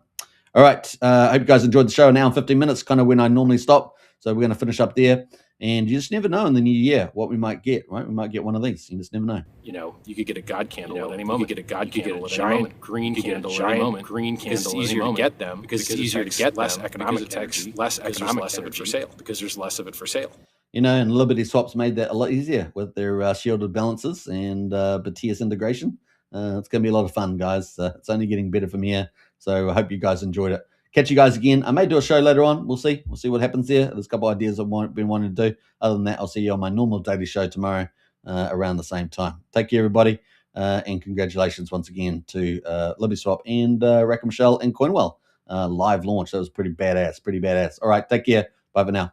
All right. I hope you guys enjoyed the show. Now in 15 minutes, kind of when I normally stop. So we're going to finish up there. And you just never know in the new year what we might get, right? We might get one of these. You just never know. You could get a God candle at any moment. You could get a God candle, a giant green candle at any moment. Because it's easier to get them. Because it's easier to get less economic energy, less economic less of it for sale. Because there's less of it for sale. And LibertySwap's made that a lot easier with their shielded balances and BTS integration. It's going to be a lot of fun, guys. It's only getting better from here. So I hope you guys enjoyed it. Catch you guys again. I may do a show later on. We'll see. We'll see what happens there. There's a couple of ideas I've been wanting to do. Other than that, I'll see you on my normal daily show tomorrow around the same time. Take care, everybody. And congratulations once again to LibertySwap and Rack and Michelle and Coinwell. Live launch. That was pretty badass. All right. Take care. Bye for now.